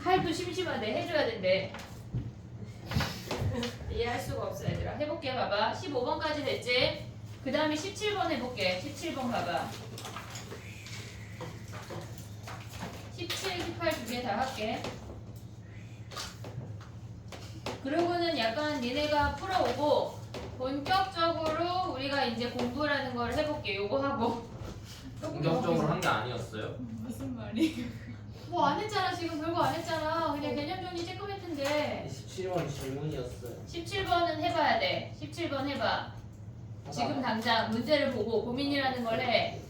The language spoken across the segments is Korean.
팔도 심심하대. 해줘야 된대. 이해할 수가 없어 얘들아. 해볼게. 봐봐. 15번까지 됐지? 그 다음에 17번 해볼게. 17번 봐봐. 17, 18 두 개 다 할게. 그러고는 약간 니네가 풀어오고 본격적으로 우리가 이제 공부라는 걸 해볼게. 요거 하고. 본격적으로 한 게 아니었어요? 무슨 말이? 뭐 안 했잖아. 지금 별거 안 했잖아. 그냥 개념 정리 쬐끔했는데. 27번 질문이었어요. 17번은 해봐야 돼. 17번 해봐. 지금 당장 문제를 보고 고민이라는 걸 해.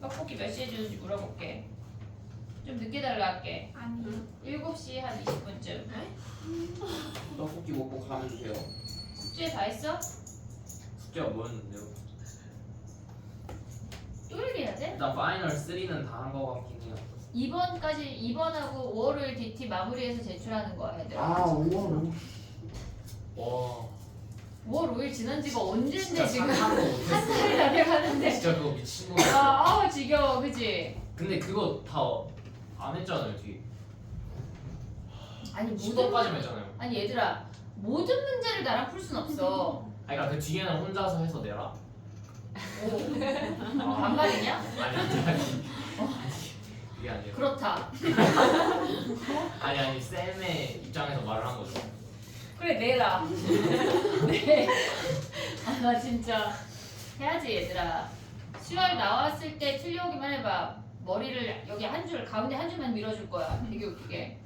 떡볶이 몇 시에 주는지 물어볼게. 좀 늦게 달라 할게. 아니. 7시 한 20분쯤. 떡볶이 먹고 가면 돼요. 숙제 다 했어? 숙제가 뭐였는데요? 또 얘기해야 돼? 일단 파이널 3는 다 한 거 같긴 해요. 2번까지 2번하고 5월을 DT 마무리해서 제출하는 거야 얘들아. 아 5월 와 5월 5일 지난 지가 언젠데 진짜 지금 상상도 한 못했어. 달이 다 돼가는데. 진짜 그거 미친 거야. 아우 지겨워 그치? 근데 그거 다 안 했잖아요 뒤. 아니 모든 10번까지만 했잖아요. 아니 얘들아 모든 문제를 나랑 풀 순 없어. 아니 그러니까 그 뒤에는 혼자서 해서 내라. 오 반말이냐? 아니 그게 아니에요. 그렇다. 아니 쌤의 입장에서 말을 한 거죠. 그래 내라. 네. 아 나 진짜 해야지 얘들아. 10월 나왔을 때 틀려오기만 해봐. 머리를 여기 한 줄 가운데 한 줄만 밀어줄 거야. 되게 웃기게.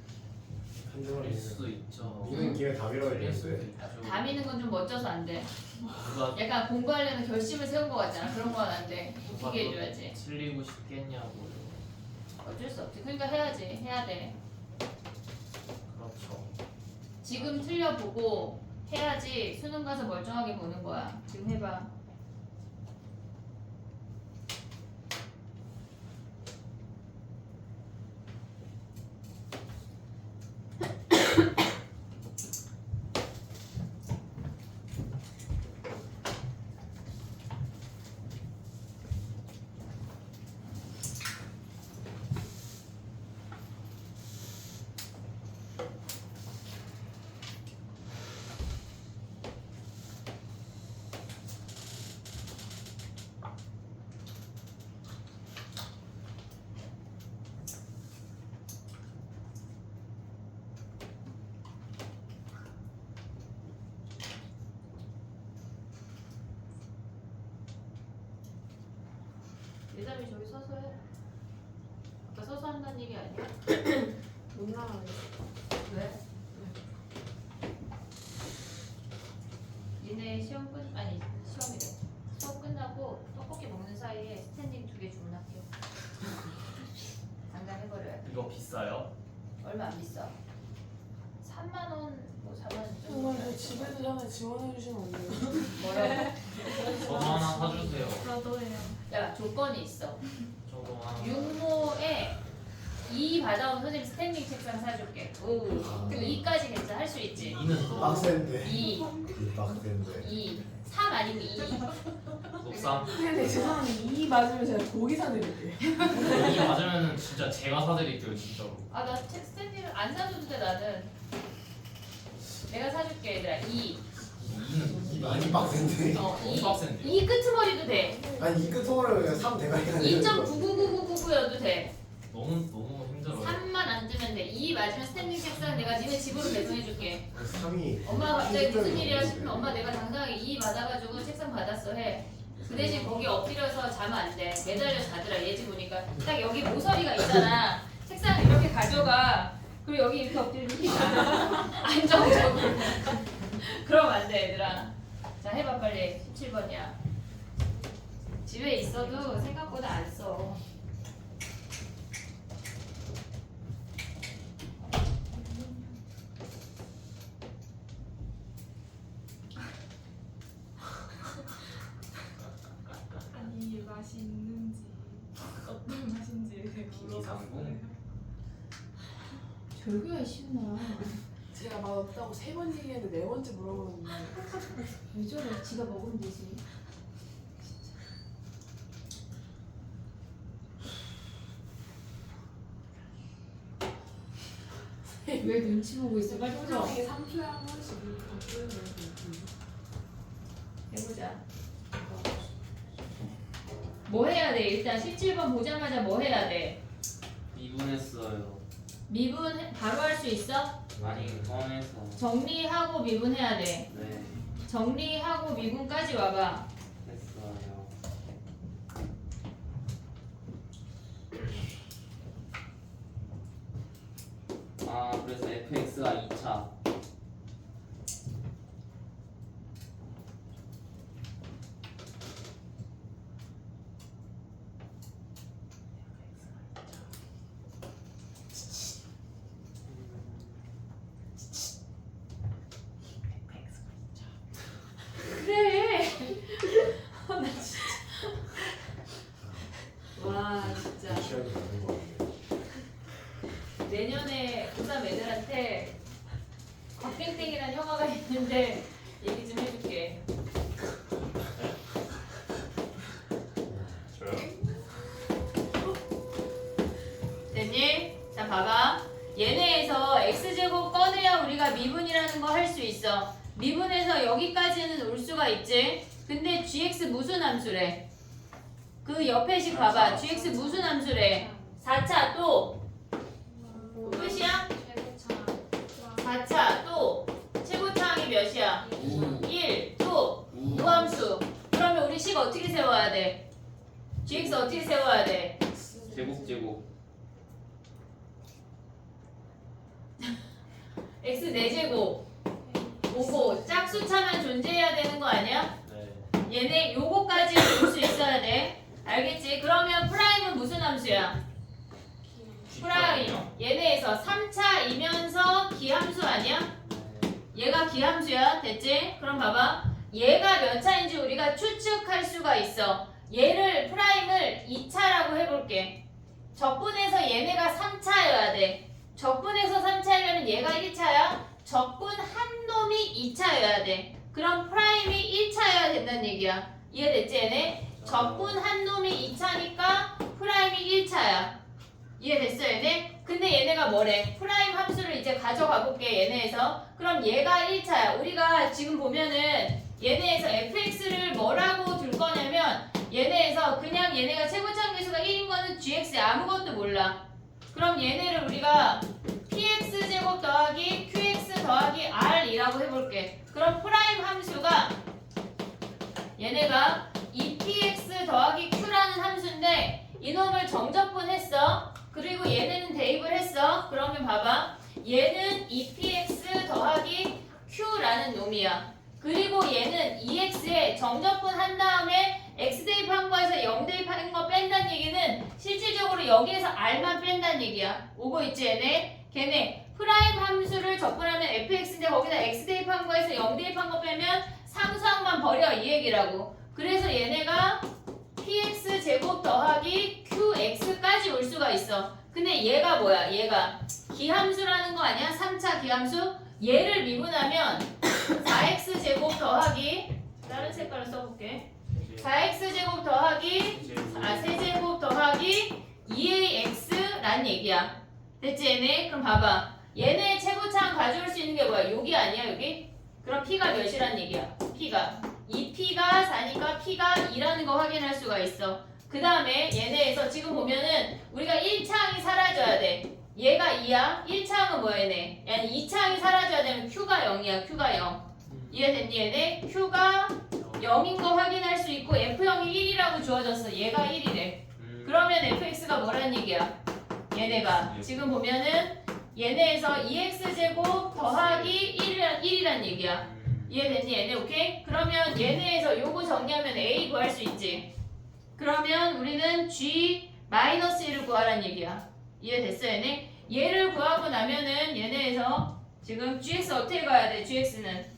한 주머니 그럴 수도 있죠. 이건 기회 다 그럴 수도 밀어야겠어요. 있죠. 다 미는 건 좀 멋져서 안 돼. 누가 약간 공부하려는 결심을 세운 거 같잖아. 그런 건 안 돼. 누가 웃기게 또 해줘야지. 틀리고 싶겠냐고요. 어쩔 수 없지. 그러니까 해야지. 해야 돼. 그렇죠. 지금 틀려보고 해야지 수능 가서 멀쩡하게 보는 거야. 지금 해봐. 예담이 저기 서서 해. 아까 서서 한다는 얘기 아니야? 못 나가네. 왜? 니네 시험 끝 아니 시험이래. 수업 끝나고 떡볶이 먹는 사이에 스탠딩 2개 주문할게요. 당장 해버려야 돼. 이거 비싸요? 얼마 안 비싸. 3만 원, 뭐 4만 원 정말 정도. 저 집에도 하나 지원해 주시면 안 돼요? 뭐라고? 저도 하나 사주세요. 저도 해요. 야 조건이 있어. 저도 하나. 육모에 2 받아온 선생님 스탠딩 책상 사줄게. 오. 그럼 2까지 괜찮아 할 수 있지. 2는 또 빡센데 2, 빡센데 2, 3 아니면 2. 녹삼. 근데 죄송한데 이 맞으면 제가 고기 사드릴게요. 2 맞으면은 진짜 제가 사드릴게요 진짜로. 아 나 스탠딩을 안 사줘도 돼 나는. 내가 사줄게 얘들아. 2. 2는 많이 빡센데 어, 너무 2. 빡센데. 2 끄트머리도 돼. 아니 이 끝으로 그냥 3 대가리가 2.99999여도 돼. 너무 힘들어요. 3만 안 뜨면 돼. 2 맞으면 스탠딩 책상 내가 니네 집으로 배송해줄게. 3이 엄마가 갑자기 무슨 일이야 싶으면 엄마 내가 당당하게 2 받아가지고 책상 받았어 해. 그 대신 거기 엎드려서 자면 안 돼. 매달려 자더라. 얘 집 보니까 딱 여기 모서리가 있잖아. 책상 이렇게 가져가. 그리고 여기 이렇게 엎드리면 자. 안정적으로. 그러면 안 돼 얘들아. 자 해봐 빨리. 17번이야. 집에 있어도 생각보다 안 써. 아니 맛이 있는지 어떤 맛인지 기상공? 별거야 시훈아. 제가 맛없다고 3번 얘기했는데 4번째 물어보는데 왜 저래? 지가 먹으면 되지. 왜 눈치 보고 있어? 빨리 풀어. 표정이 3초에 한 번씩 바꾸는 거 해보자. 뭐 해야 돼? 일단 17번 보자마자 뭐 해야 돼? 미분했어요. 미분 바로 할 수 있어? 아니 꺼내서. 정리하고 미분해야 돼. 네 정리하고 미분까지 와봐. 했어요. 아 그래서 fx가 2차. 그래. 나 진짜. 와 진짜. 시간이 많은 거 같아. 내년에 고3 애들한테 곽땡땡이란 형아가 있는데 얘기 좀 해줄게. 저요? 됐니? 자 봐봐. 얘네에서 x제곱 꺼내야 우리가 미분이라는 거 할 수 있어. 미분에서 여기까지는 올 수가 있지. 근데 gx 무슨 함수래? 그 옆에 식 봐봐. gx 무슨 함수래? 4차 또 끝이야? 4차 또 최고차항이 몇이야? 1 또 무함수. 그러면 우리 식 어떻게 세워야 돼? gx 어떻게 세워야 돼? 제곱. x 4제곱 오고 짝수차만 존재해야 되는 거 아니야? 네. 얘네 요거까지 볼 수 있어야 돼. 알겠지? 그러면 프라임은 무슨 함수야? 프라임. 얘네에서 3차이면서 기함수 아니야? 얘가 기함수야. 됐지? 그럼 봐봐. 얘가 몇 차인지 우리가 추측할 수가 있어. 얘를 프라임을 2차라고 해볼게. 적분해서 얘네가 3차여야 돼. 적분해서 3차이려면 얘가 1차야. 적분 한 놈이 2차여야 돼. 그럼 프라임이 1차여야 된다는 얘기야. 이해됐지 얘네? 적분 한 놈이 2차니까 프라임이 1차야. 이해됐어 얘네? 근데 얘네가 뭐래? 프라임 함수를 이제 가져가 볼게 얘네에서. 그럼 얘가 1차야. 우리가 지금 보면은 얘네에서 fx를 뭐라고 둘 거냐면 얘네에서 그냥 얘네가 최고차항 계수가 1인 거는 gx 아무것도 몰라. 그럼 얘네를 우리가 px제곱 더하기 qx 더하기 r이라고 해볼게. 그럼 프라임 함수가 얘네가 2px 더하기 q라는 함수인데 이놈을 정적분했어. 그리고 얘네는 대입을 했어. 그러면 봐봐. 얘는 2px 더하기 q라는 놈이야. 그리고 얘는 2x에 정적분 한 다음에 x 대입한 거에서 0 대입하는 거 뺀다는 얘기는 실질적으로 여기에서 r만 뺀다는 얘기야. 오고 있지 얘네? 걔네 프라임 함수를 적분하면 fx인데 거기다 x 대입한 거에서 0 대입한 거 빼면 상수항만 버려 이 얘기라고. 그래서 얘네가 px 제곱 더하기 qx까지 올 수가 있어. 근데 얘가 뭐야? 얘가 기함수라는 거 아니야? 3차 기함수? 얘를 미분하면 4x 제곱 더하기 다른 색깔로 써볼게. 4x 제곱 더하기 세제곱 더하기 2ax라는 얘기야. 됐지 얘네? 그럼 봐봐. 얘네 최고차항 가져올 수 있는 게 뭐야? 여기 아니야 여기? 그럼 p가 몇이란 얘기야? p가 2p가 4니까 p가 2라는 거 확인할 수가 있어. 그 다음에 얘네에서 지금 보면은 우리가 1차항이 사라져야 돼. 얘가 2야. 1차항은 뭐야 얘네? 아니 2차항이 사라져야 되면 q가 0이야. q가 0. 이해됐니 얘네? q가 0인 거 확인할 수 있고 f형이 1이라고 주어졌어. 얘가 1이래. 그러면 fx가 뭐란 얘기야? 얘네가 지금 보면은 얘네에서 2x제곱 더하기 1이란 얘기야. 이해됐니 얘네? 오케이? 그러면 얘네에서 요거 정리하면 a 구할 수 있지. 그러면 우리는 g-1을 구하란 얘기야. 이해됐어 얘네? 얘를 구하고 나면은 얘네에서 지금 gx 어떻게 가야 돼? gx는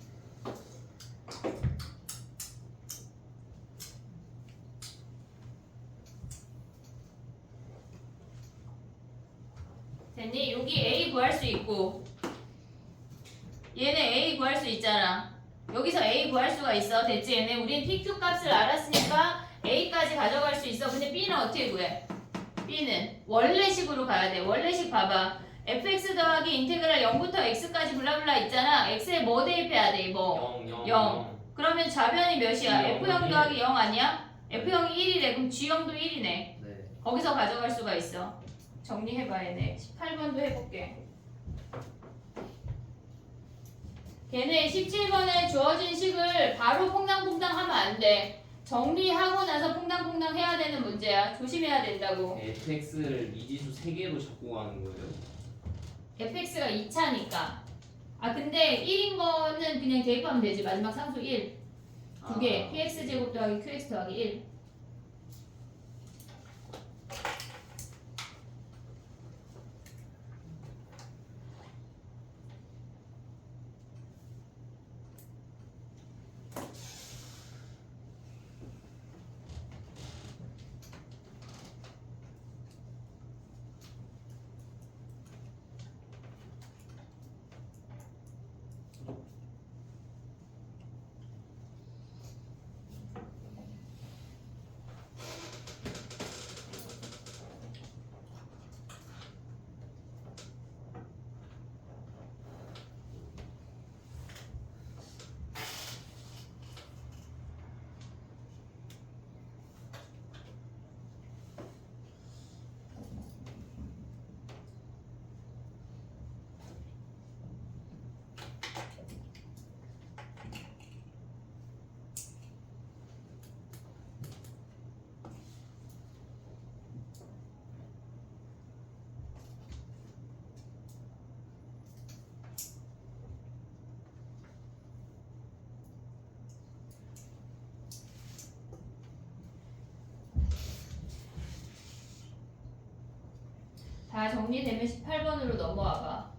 됐니? 여기 a 구할 수 있고 얘네 a 구할 수 있잖아. 여기서 a 구할 수가 있어. 됐지 얘네? 우린 pq 값을 알았으니까 a까지 가져갈 수 있어. 근데 b는 어떻게 구해? b는 원래식으로 가야 돼. 원래식 봐봐. fx 더하기 인테그랄 0부터 x까지 블라블라 있잖아. x에 뭐 대입해야 돼? 뭐 0. 그러면 좌변이 몇이야? G0 f0 더하기 0 아니야? f0이 1이래. 그럼 g0도 1이네. 네. 거기서 가져갈 수가 있어. 정리해봐야 돼. 18번도 해볼게. 걔네 17번에 주어진 식을 바로 퐁당퐁당 하면 안 돼. 정리하고 나서 퐁당퐁당 해야 되는 문제야. 조심해야 된다고. fx를 미지수 3개로 잡고 가는 거예요? fx가 2차니까. 아 근데 1인 거는 그냥 대입하면 되지. 마지막 상수 1. 두 개. px제곱 더하기 qx 더하기 1. 다 정리되면 18번으로 넘어와봐.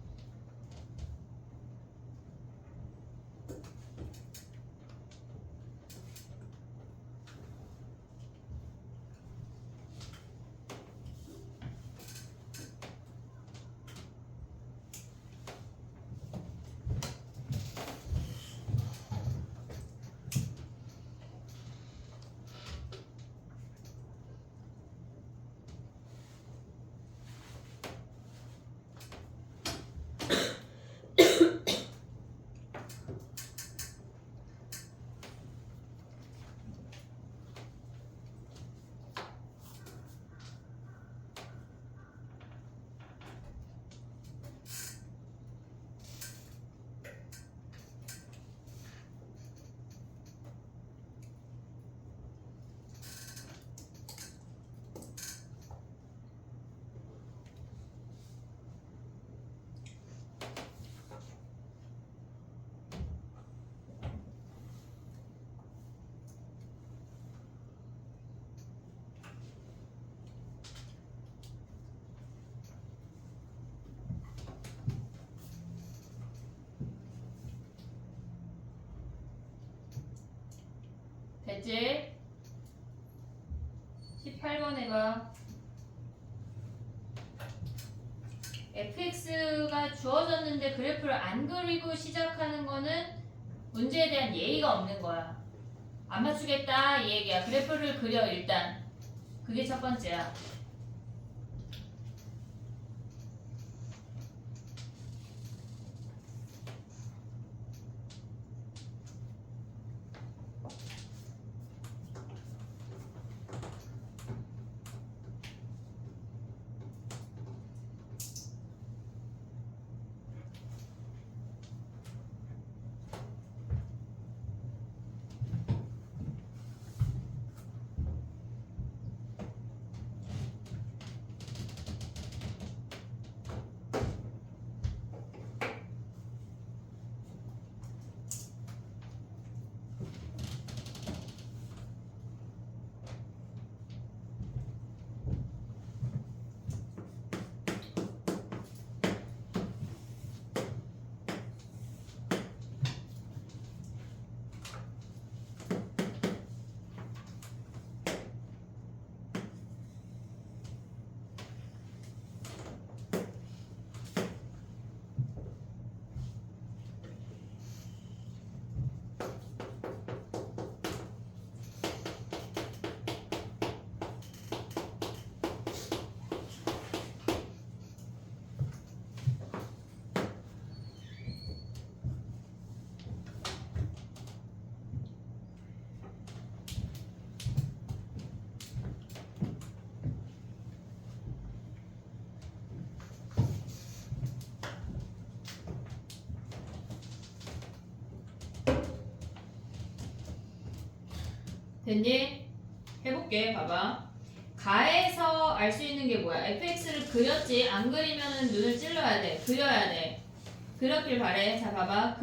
됐지? 18번에 가. fx가 주어졌는데 그래프를 안 그리고 시작하는 거는 문제에 대한 예의가 없는 거야. 안 맞추겠다 이 얘기야. 그래프를 그려 일단. 그게 첫 번째야. 됐니? 해볼게. 봐봐. 가에서 알 수 있는 게 뭐야? fx를 그렸지? 안 그리면은 눈을 찔러야 돼. 그려야 돼. 그렸길 바래. 자, 봐봐.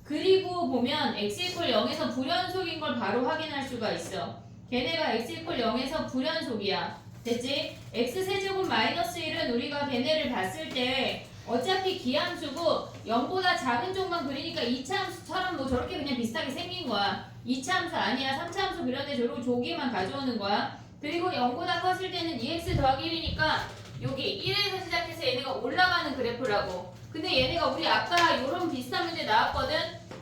그리고 보면 x = 0에서 불연속인 걸 바로 확인할 수가 있어. 걔네가 x = 0에서 불연속이야. 됐지? x⁴ 마이너스 1은 우리가 걔네를 봤을 때 어차피 기함수고 0보다 작은 쪽만 그리니까 2차 함수처럼 뭐 저렇게 그냥 비슷하게 생긴 거야. 2차 함수 아니야. 3차 함수 그렸는데 저러고 조기만 가져오는 거야. 그리고 0보다 컸을 때는 2x 더하기 1이니까 여기 1에서 시작해서 얘네가 올라가는 그래프라고. 근데 얘네가 우리 아까 이런 비슷한 문제 나왔거든.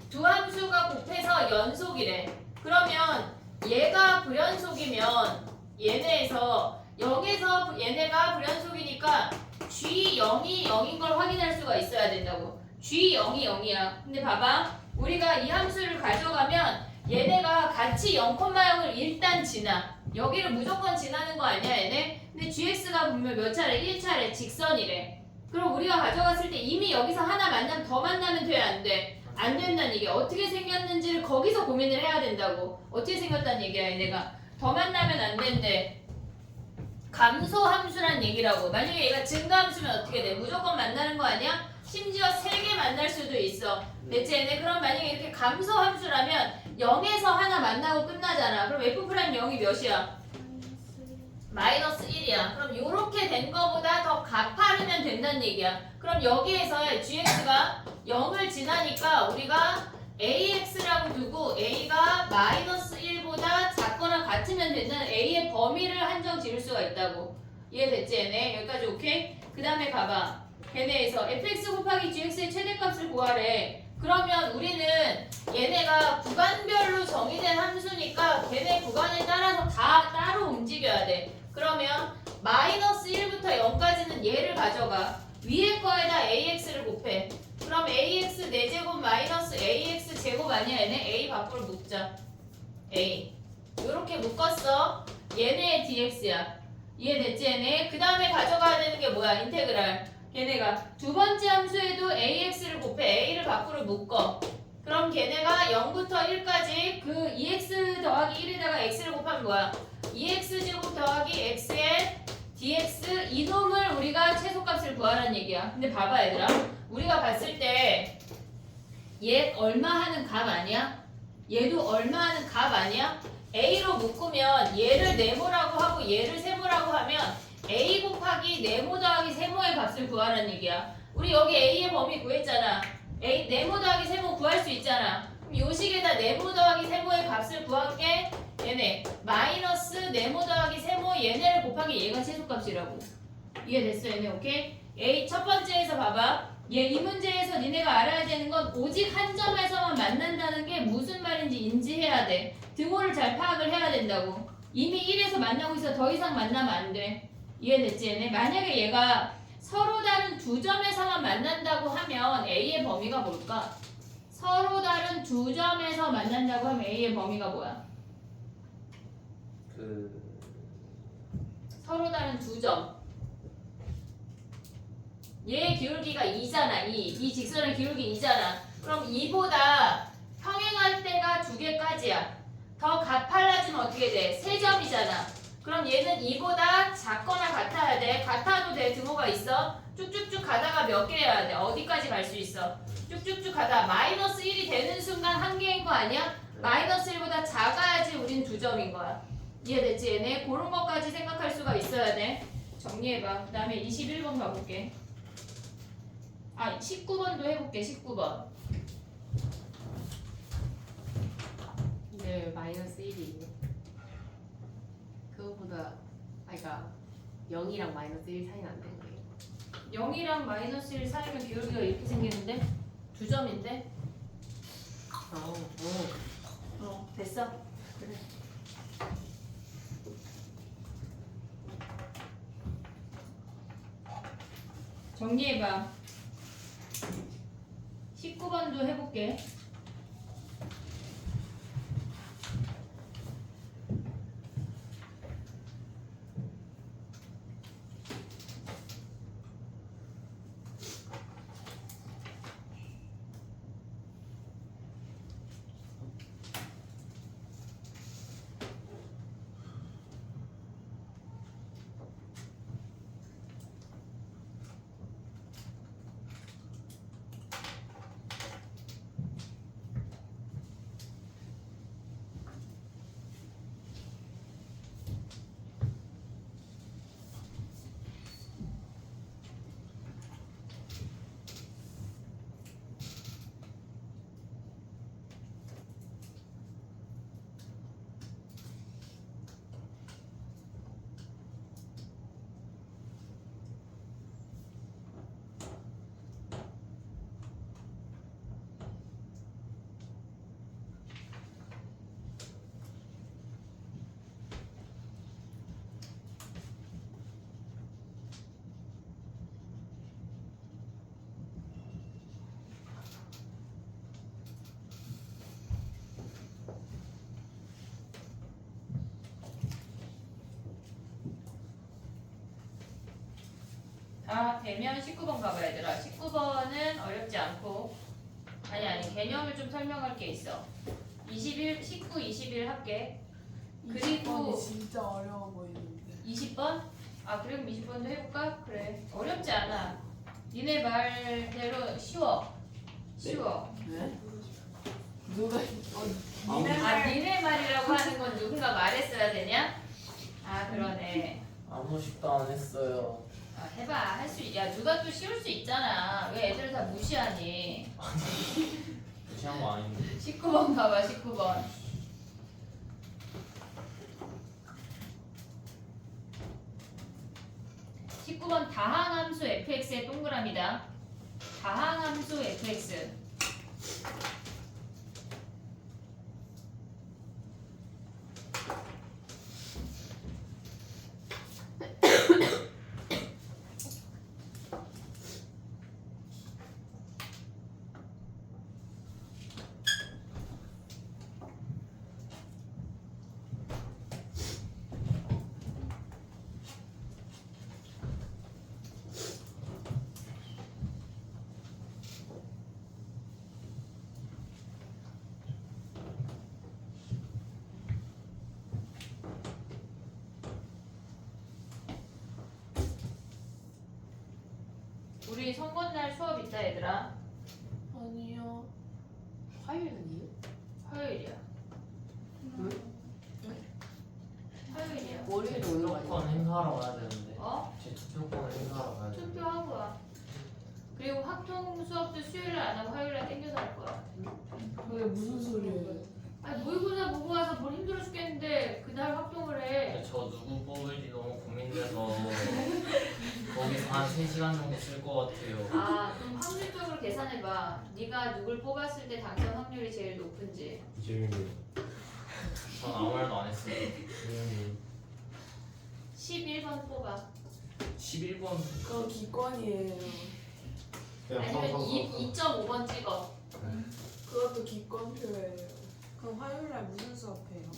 두 함수가 곱해서 연속이래. 그러면 얘가 불연속이면 얘네에서 0에서 얘네가 불연속이니까 G0이 0인 걸 확인할 수가 있어야 된다고. G0이 0이야. 근데 봐봐. 우리가 이 함수를 가져가면 얘네가 같이 0,0을 일단 지나. 여기를 무조건 지나는 거 아니야 얘네? 근데 gx가 보면 몇 차례? 1차례 직선이래. 그럼 우리가 가져갔을 때 이미 여기서 하나 만나면 더 만나면 돼? 안 돼? 안 된다는 얘기야. 어떻게 생겼는지를 거기서 고민을 해야 된다고. 어떻게 생겼다는 얘기야 얘네가. 더 만나면 안 된대. 감소함수란 얘기라고. 만약에 얘가 증가함수면 어떻게 돼? 무조건 만나는 거 아니야? 심지어 3개 만날 수도 있어. 됐지? 얘네 그럼 만약에 이렇게 감소함수라면 0에서 하나 만나고 끝나잖아. 그럼 f'0이 몇이야? 마이너스 1이야. 그럼 이렇게 된 거보다 더 가파르면 된다는 얘기야. 그럼 여기에서 gx가 0을 지나니까 우리가 ax라고 두고 a가 마이너스 1보다 작거나 같으면 된다는 a의 범위를 한정 지을 수가 있다고. 이해됐지 얘네? 여기까지 오케이? 그 다음에 가봐. 걔네에서 fx 곱하기 gx의 최대값을 구하래. 그러면 우리는 얘네가 구간별로 정의된 함수니까 걔네 구간에 따라서 다 따로 움직여야 돼. 그러면 마이너스 1부터 0까지는 얘를 가져가. 위에 거에다 ax를 곱해. 그럼 ax 4제곱 마이너스 ax 제곱 아니야 얘네? a 밖으로 묶자. a 요렇게 묶었어. 얘네의 dx야. 이해됐지 얘네? 그 다음에 가져가야 되는 게 뭐야? 인테그랄. 걔네가 두 번째 함수에도 ax를 곱해. a를 밖으로 묶어. 그럼 걔네가 0부터 1까지 그 2x 더하기 1에다가 x를 곱하면 뭐야? 2x제곱 더하기 x의 dx 이놈을 우리가 최소값을 구하라는 얘기야. 근데 봐봐 얘들아. 우리가 봤을 때 얘 얼마 하는 값 아니야? 얘도 얼마 하는 값 아니야? a로 묶으면 얘를 네모라고 하고 얘를 세모라고 하면 a 곱하기 네모 더하기 세모의 값을 구하라는 얘기야. 우리 여기 a의 범위 구했잖아. a 네모 더하기 세모 구할 수 있잖아. 그럼 요 식에다 네모 더하기 세모의 값을 구한 게 얘네 마이너스 네모 더하기 세모 얘네를 곱하기 얘가 최소값이라고. 이해됐어 얘네? 오케이? a 첫 번째에서 봐봐. 얘 이 문제에서 니네가 알아야 되는 건 오직 한 점에서만 만난다는 게 무슨 말인지 인지해야 돼. 등호를 잘 파악을 해야 된다고. 이미 1에서 만나고 있어. 더 이상 만나면 안 돼. 이해됐지 얘네? 만약에 얘가 서로 다른 두 점에서만 만난다고 하면 A의 범위가 뭘까? 서로 다른 두 점에서 만난다고 하면 A의 범위가 뭐야? 서로 다른 두 점. 얘의 기울기가 2잖아. 이 직선의 기울기 2잖아. 그럼 2보다 평행할 때가 2개까지야. 더 가팔라지면 어떻게 돼? 3점이잖아. 그럼 얘는 2보다 작거나 같아야 돼. 같아도 돼. 등호가 있어. 쭉쭉쭉 가다가 몇 개 해야 돼? 어디까지 갈 수 있어? 쭉쭉쭉 가다 마이너스 1이 되는 순간 한 개인 거 아니야? 마이너스 1보다 작아야지 우린 2점인 거야. 이해됐지 얘네? 그런 것까지 생각할 수가 있어야 돼. 정리해봐. 그 다음에 21번 가볼게. 19번도 해볼게. 19번. 근데 마이너스 1이 그거보다 그러니까 0이랑 마이너스 1 사이는 안 되는 거예요. 0이랑 마이너스 1 사이면 기울기가 이렇게 생기는데? 2점인데? 됐어? 그래. 정리해봐. 19번도 해볼게. 자, 되면 19번 가봐 얘들아. 19번은 어렵지 않고 아니 개념을 좀 설명할 게 있어. 21, 19, 21 할게. 그리고 20번이 진짜 어려워 보이는데. 20번? 아 그럼 20번도 해볼까? 그래. 어렵지 않아. 니네 말대로 쉬워. 쉬워. 네? 누가 니네 말이라고 하는 건 누군가 말했어야 되냐? 아 그러네. 아무식도 안 했어요. 아, 해봐. 할 수, 야, 누가 또 씌울 수 있잖아. 왜 애들 다 무시하니? 무시한 거 아닌데. 19번 가봐, 19번. 19번 다항함수 fx의 동그라미다. 다항함수 fx. 우리 선거날 수업 있다 얘들아. 아니요. 화요일 아니에요? 화요일이야. 화요일이야. 월요일에 올라가요. 투표권 행사하러 와야 되는데. 어? 제 투표권을 행사하러 가야 되는데. 투표하고 와. 그리고 학통 수업도 수요일에 안 하고 화요일에 땡겨서 할 거야. 그게 무슨 소리예요? 아니 모의고사 보고 와서 뭘 힘들어 죽겠는데 그날 활동을 해. 근데 저 누구 뽑을지 너무 고민돼서 거기서 한 3시간 정도 쓸 것 같아요. 아 그럼 확률적으로 계산해봐. 네가 누굴 뽑았을 때 당첨 확률이 제일 높은지. 이재민이. 전 아무 말도 안 했어요. 이재민이. 11번 뽑아. 11번 그거 기권이에요. 그냥 아니면 서서 2.5번 찍어. 그것도 기권표예요. 그럼 화요일 날 무슨 수업해요?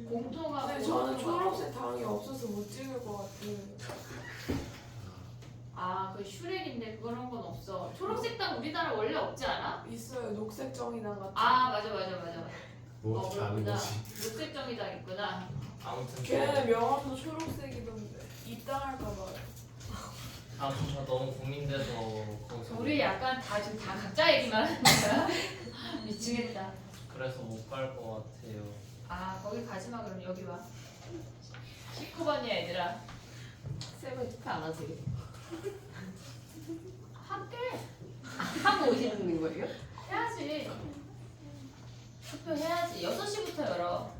공통하고. 근데 저는 초록색 당이 없어서 못 찍을 것 같아요. 아그 슈렉인데 그런 건 없어. 초록색 당 우리나라 원래 없지 않아? 있어요. 녹색 정의당 같은. 아 맞아. 뭐 어떻게 아는 그렇구나. 거지? 녹색 정의당 있구나. 아무튼 걔네 명함도 초록색이던데. 입당할까 봐요. 아무튼 저 너무 고민돼서 거기서 우리 약간 다 지금 다 각자 얘기만 하는 거야. 미치겠다. 그래서 못 갈 것 같아요. 아 거기 가지마 그럼 여기 와. 19번이야 얘들아. 쌤은 투표 안 하세요? 할게. 하고 오시는 거예요? 해야지. 투표해야지. 6시부터 열어.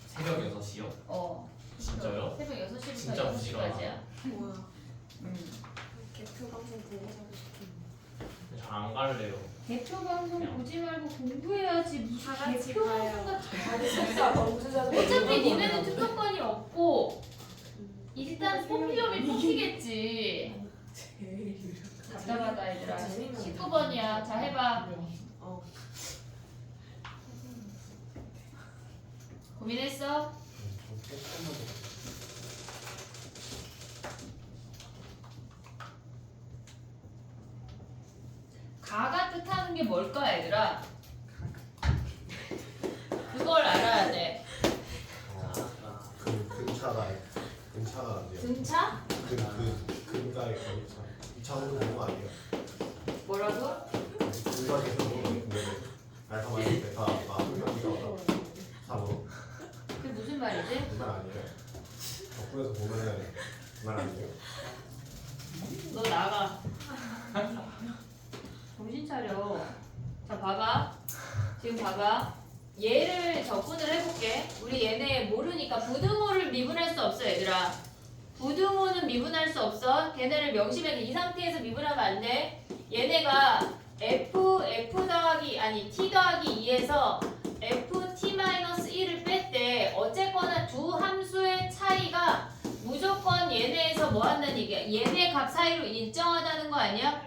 새벽 6시요? 어. 진짜요? 새벽 6시부터 진짜 부지런하다. 6시까지야. 뭐야? 음. 개표 방송 보고 자고 싶은데. 잘 안 갈래요. 대표 방송 보지 말고 공부해야지. 무슨 다 같이 대표 가요. 방송 같은 다들 석사 범죄자. 어차피 니네는 투표권이 없고 일단 뽑히려면 뽑히겠지. 제일 유력. 답답하다 얘들아. 재밌는 19번이야. 자 해봐. 어. 고민했어? 가가 뜻하는 게 뭘까 얘들아? 그걸 알아야 돼. 근차가 안 돼요. 등차? 근가의 거리차. 이 차도 그런 거 아니에요? 뭐라고? 근가에서 보면 알파 마이너스 베타 한경기가 3으로 그게 무슨 말이지? 그말 아니에요? 덕분에서 보면은 그말 아니에요? 너 나가. 정신 차려. 자 봐봐. 지금 봐봐. 얘를 접근을 해볼게. 우리 얘네 모르니까 부등호를 미분할 수 없어 얘들아. 부등호는 미분할 수 없어. 걔네를 명심해. 이 상태에서 미분하면 안 돼. 얘네가 f 더하기 아니 t 더하기 2에서 ft-1을 뺐대. 어쨌거나 두 함수의 차이가 무조건 얘네에서 뭐 한다는 얘기야. 얘네 값 사이로 일정하다는 거 아니야?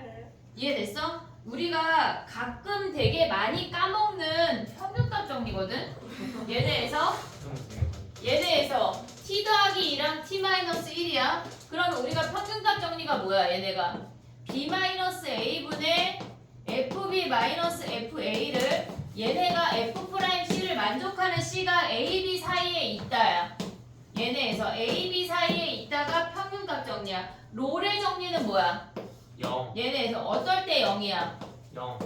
이해됐어? 우리가 가끔 되게 많이 까먹는 평균값 정리거든? 얘네에서 t 더하기 2랑 t-1이야. 그러면 우리가 평균값 정리 정리가 뭐야 얘네가 B-A분의 FB-FA를 얘네가 F'C를 만족하는 C가 AB 사이에 있다야. 얘네에서 AB 사이에 있다가 평균값 정리야. 롤의 정리는 뭐야? 0 얘네에서 어떨 때 0이야? 0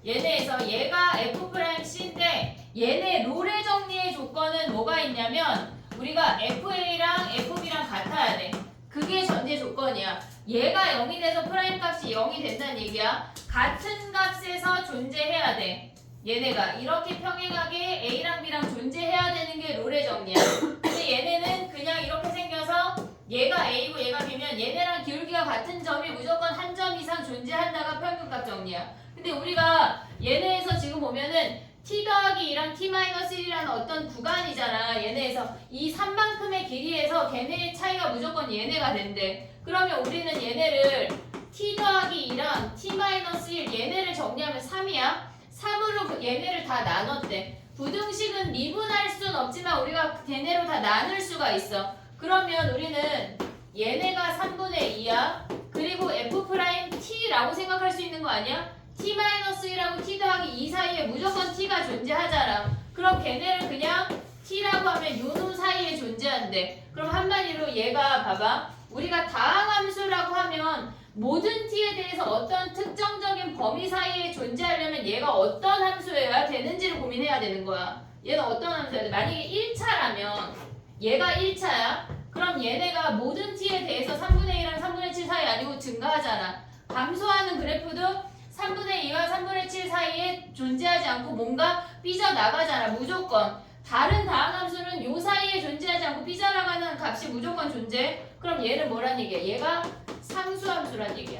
얘네에서 얘가 F'C인데 얘네 롤의 정리의 조건은 뭐가 있냐면 우리가 FA랑 FB랑 같아야 돼. 그게 전제 조건이야. 얘가 0이 돼서 프라임 값이 0이 된다는 얘기야. 같은 값에서 존재해야 돼. 얘네가 이렇게 평행하게 A랑 B랑 존재해야 되는 게 롤의 정리야. 근데 얘네는 그냥 이렇게 생겨서 얘가 A고 얘가 B면 얘네랑 기울기가 같은 점이 무조건 한 점 이상 존재한다가 평균값 정리야. 근데 우리가 얘네에서 지금 보면은 t 더하기 2랑 t-1이라는 어떤 구간이잖아. 얘네에서 이 3만큼의 길이에서 걔네의 차이가 무조건 얘네가 된대. 그러면 우리는 얘네를 t 더하기 2랑 t-1 얘네를 정리하면 3이야. 3으로 얘네를 다 나눴대. 부등식은 미분할 순 없지만 우리가 걔네로 다 나눌 수가 있어. 그러면 우리는 얘네가 3분의 2야. 그리고 F'T라고 생각할 수 있는 거 아니야? t-1하고 t 더하기 2 사이에 무조건 t가 존재하잖아. 그럼 걔네를 그냥 t라고 하면 요놈 사이에 존재한대. 그럼 한마디로 얘가 봐봐. 우리가 다항함수라고 하면 모든 t에 대해서 어떤 특정적인 범위 사이에 존재하려면 얘가 어떤 함수여야 되는지를 고민해야 되는 거야. 얘는 어떤 함수여야 돼? 만약에 1차라면 얘가 1차야. 그럼 얘네가 모든 t에 대해서 3분의 1이랑 3분의 7 사이 아니고 증가하잖아. 감소하는 그래프도 3분의 2와 3분의 7 사이에 존재하지 않고 뭔가 삐져나가잖아. 무조건. 다른 다항함수는 요 사이에 존재하지 않고 삐져나가는 값이 무조건 존재해. 그럼 얘는 뭐란 얘기야? 얘가 상수함수란 얘기야.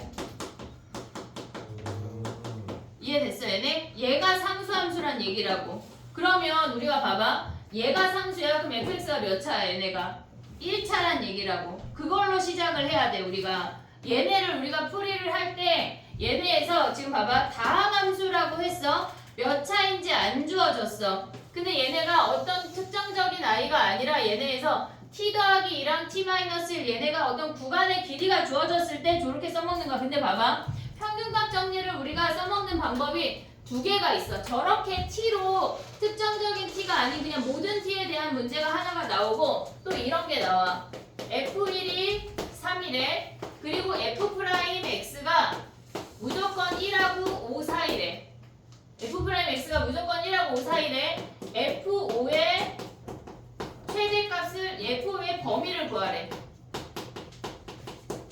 이해됐어 얘네? 얘가 상수함수란 얘기라고. 그러면 우리가 봐봐. 얘가 상수야. 그럼 fx가 몇 차야 얘네가? 1차란 얘기라고. 그걸로 시작을 해야 돼 우리가. 얘네를 우리가 풀이를 할 때 얘네에서 지금 봐봐. 다항함수라고 했어. 몇 차인지 안 주어졌어. 근데 얘네가 어떤 특정적인 아이가 아니라 얘네에서 t 더하기 2랑 t-1 얘네가 어떤 구간의 길이가 주어졌을 때 저렇게 써먹는 거야. 근데 봐봐. 평균값 정리를 우리가 써먹는 방법이 두 개가 있어. 저렇게 t로 특정적인 t가 아닌 그냥 모든 t에 대한 문제가 하나가 나오고 또 이런 게 나와. f1이 3이래. 그리고 f'x가 무조건 1하고 5 사이래. f'x가 무조건 1하고 5 사이래. f5의 최대값을 f5의 범위를 구하래.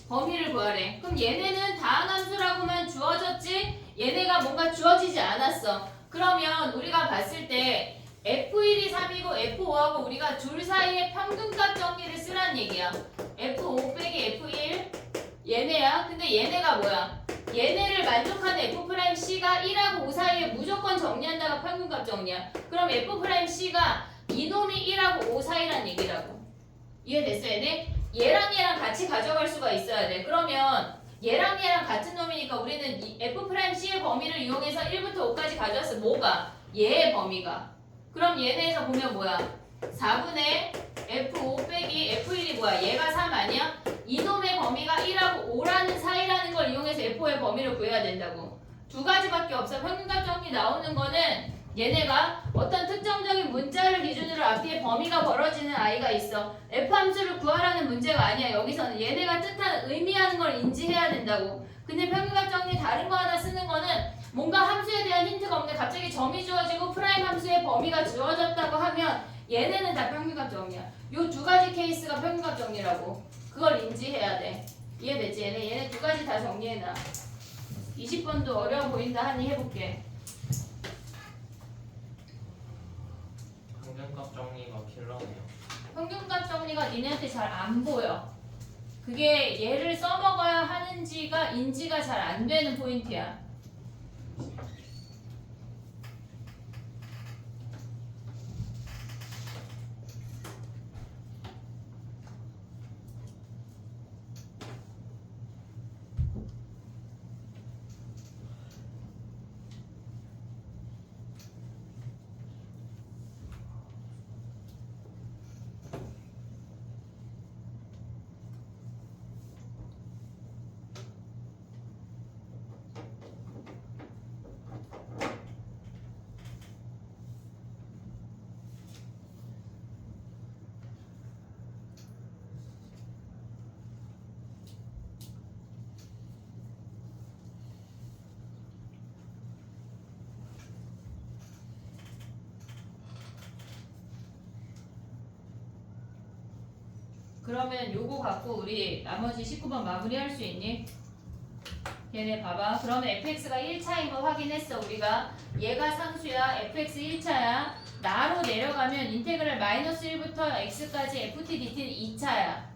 범위를 구하래. 그럼 얘네는 다항함수라고만 주어졌지 얘네가 뭔가 주어지지 않았어. 그러면 우리가 봤을 때 f1이 3이고 f5하고 우리가 둘 사이의 평균값 정리를 쓰란 얘기야. f5 빼기 f1 얘네야. 근데 얘네가 뭐야? 얘네를 만족하는 F'C가 1하고 5 사이에 무조건 정리한다가 평균값 정리야. 그럼 F'C가 이놈이 1하고 5 사이란 얘기라고. 이해됐어 얘네? 얘랑 얘랑 같이 가져갈 수가 있어야 돼. 그러면 얘랑 얘랑 같은 놈이니까 우리는 이 F'C의 범위를 이용해서 1부터 5까지 가져왔어. 뭐가? 얘의 범위가. 그럼 얘네에서 보면 뭐야? 4분의 F5 빼기 F1이 뭐야? 얘가 3 아니야? 이놈의 범위가 1하고 5라는 사이라는 걸 이용해서 F5의 범위를 구해야 된다고. 두 가지밖에 없어. 평균값 정리 나오는 거는 얘네가 어떤 특정적인 문자를 기준으로 앞뒤에 범위가 벌어지는 아이가 있어. F함수를 구하라는 문제가 아니야. 여기서는 얘네가 뜻하는 의미하는 걸 인지해야 된다고. 근데 평균값 정리 다른 거 하나 쓰는 거는 뭔가 함수에 대한 힌트가 없는데 갑자기 점이 주어지고 프라임 함수의 범위가 주어졌다고 하면 얘네는 다 평균값 정리야. 요 두 가지 케이스가 평균값 정리라고. 그걸 인지해야 돼. 이해됐지? 얘네 두 가지 다 정리해놔. 20번도 어려워 보인다 하니 해볼게. 평균값 정리가 필요하네요. 평균값 정리가 니네한테 잘 안 보여. 그게 얘를 써먹어야 하는지가 인지가 잘 안 되는 포인트야. 그러면 요거 갖고 우리 나머지 19번 마무리할 수 있니? 얘네 봐봐. 그러면 fx가 1차인 거 확인했어 우리가. 얘가 상수야. fx 1차야. 나로 내려가면 인테그랄 마이너스 1부터 x까지 ft dt는 2차야.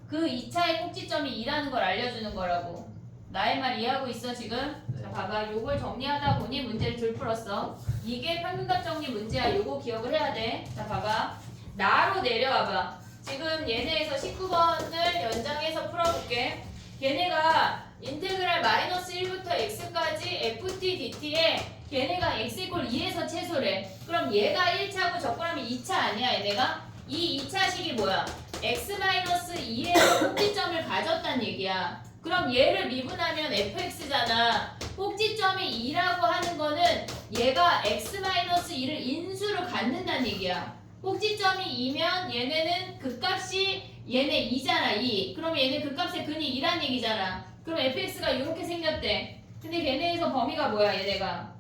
그 2차의 꼭지점이 2라는 걸 알려주는 거라고. 나의 말 이해하고 있어 지금? 네. 자 봐봐. 요걸 정리하다 보니 문제를 덜 풀었어. 이게 평균값 정리 문제야. 요거 기억을 해야 돼. 자 봐봐. 나로 내려와봐. 지금 얘네에서 19번을 연장해서 풀어볼게. 걔네가 인테그랄 마이너스 1부터 x까지 ft dt에 걔네가 x 이퀄 2에서 최소래. 그럼 얘가 1차고 적분하면 2차 아니야 얘네가? 이 2차식이 뭐야? x 마이너스 2에서 꼭지점을 가졌단 얘기야. 그럼 얘를 미분하면 fx잖아. 꼭지점이 2라고 하는 거는 얘가 x 마이너스 2를 인수로 갖는다는 얘기야. 꼭지점이 2면 얘네는 극값이 얘네 2잖아 2. 그럼 얘네 극값의 근이 2란 얘기잖아. 그럼 fx가 이렇게 생겼대. 근데 걔네에서 범위가 뭐야 얘네가?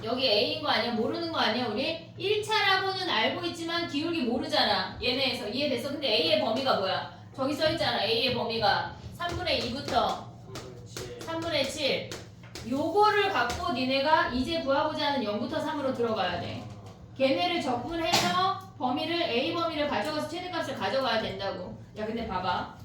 여기 a인 거 아니야? 모르는 거 아니야 우리? 1차라고는 알고 있지만 기울기 모르잖아 얘네에서. 이해됐어? 근데 a의 범위가 뭐야? 저기 써있잖아. a의 범위가 3분의 2부터 3분의 7. 요거를 갖고 니네가 이제 구하고자 하는 0부터 3으로 들어가야 돼. 걔네를 적분해서 범위를 a 범위를 가져가서 최대값을 가져가야 된다고. 야 근데 봐봐.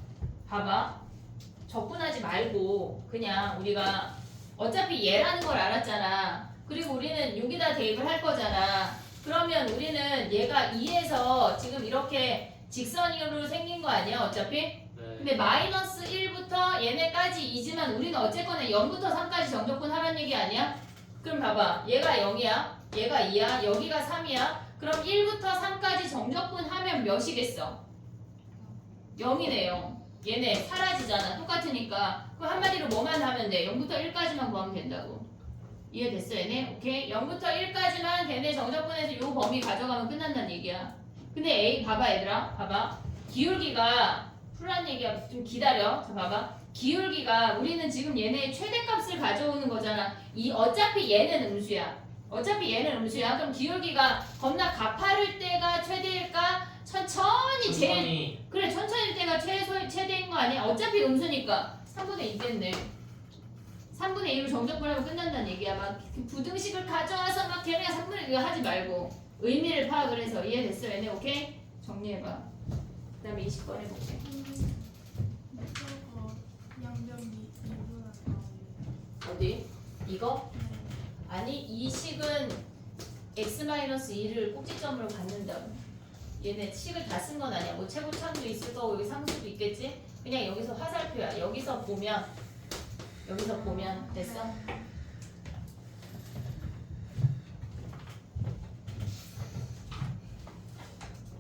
적분하지 말고 그냥 우리가 어차피 얘라는 걸 알았잖아. 그리고 우리는 여기다 대입을 할 거잖아. 그러면 우리는 얘가 2에서 지금 이렇게 직선으로 생긴 거 아니야 어차피? 네. 근데 마이너스 1부터 얘네까지 2지만 우리는 어쨌거나 0부터 3까지 정적분 하라는 얘기 아니야? 그럼 봐봐. 얘가 0이야. 얘가 2야. 여기가 3이야. 그럼 1부터 3까지 정적분 하면 몇이겠어? 0이네 0. 얘네 사라지잖아. 똑같으니까. 그럼 한마디로 뭐만 하면 돼? 0부터 1까지만 구하면 된다고. 이해됐어 얘네? 오케이? 0부터 1까지만 걔네 정적분해서 요 범위 가져가면 끝난다는 얘기야. 근데 A 봐봐 얘들아. 봐봐. 기울기가 풀란 얘기야. 좀 기다려. 자 봐봐. 기울기가 우리는 지금 얘네의 최대값을 가져오는 거잖아. 이 어차피 얘는 음수야. 그럼 기울기가 겁나 가파를 때가 최대일까? 천천히 제일 그래 천천히 때가 최대인 거 아니야? 어차피 음수니까 3분의 2겠네. 3분의 2로 정적분하면 끝난다는 얘기야. 막 부등식을 가져와서 막 걔네가 3분의 2 하지 말고 의미를 파악을 해서. 이해됐어 얘네? 오케이? 정리해봐. 그 다음에 20번 해볼게. 양변이 2분한 어디? 이거? 아니 이 식은 x-2를 꼭지점으로 갖는다고. 얘네 식을 다 쓴 건 아니야. 뭐 최고참도 있을 거고 여기 상수도 있겠지? 그냥 여기서 화살표야. 여기서 보면 됐어?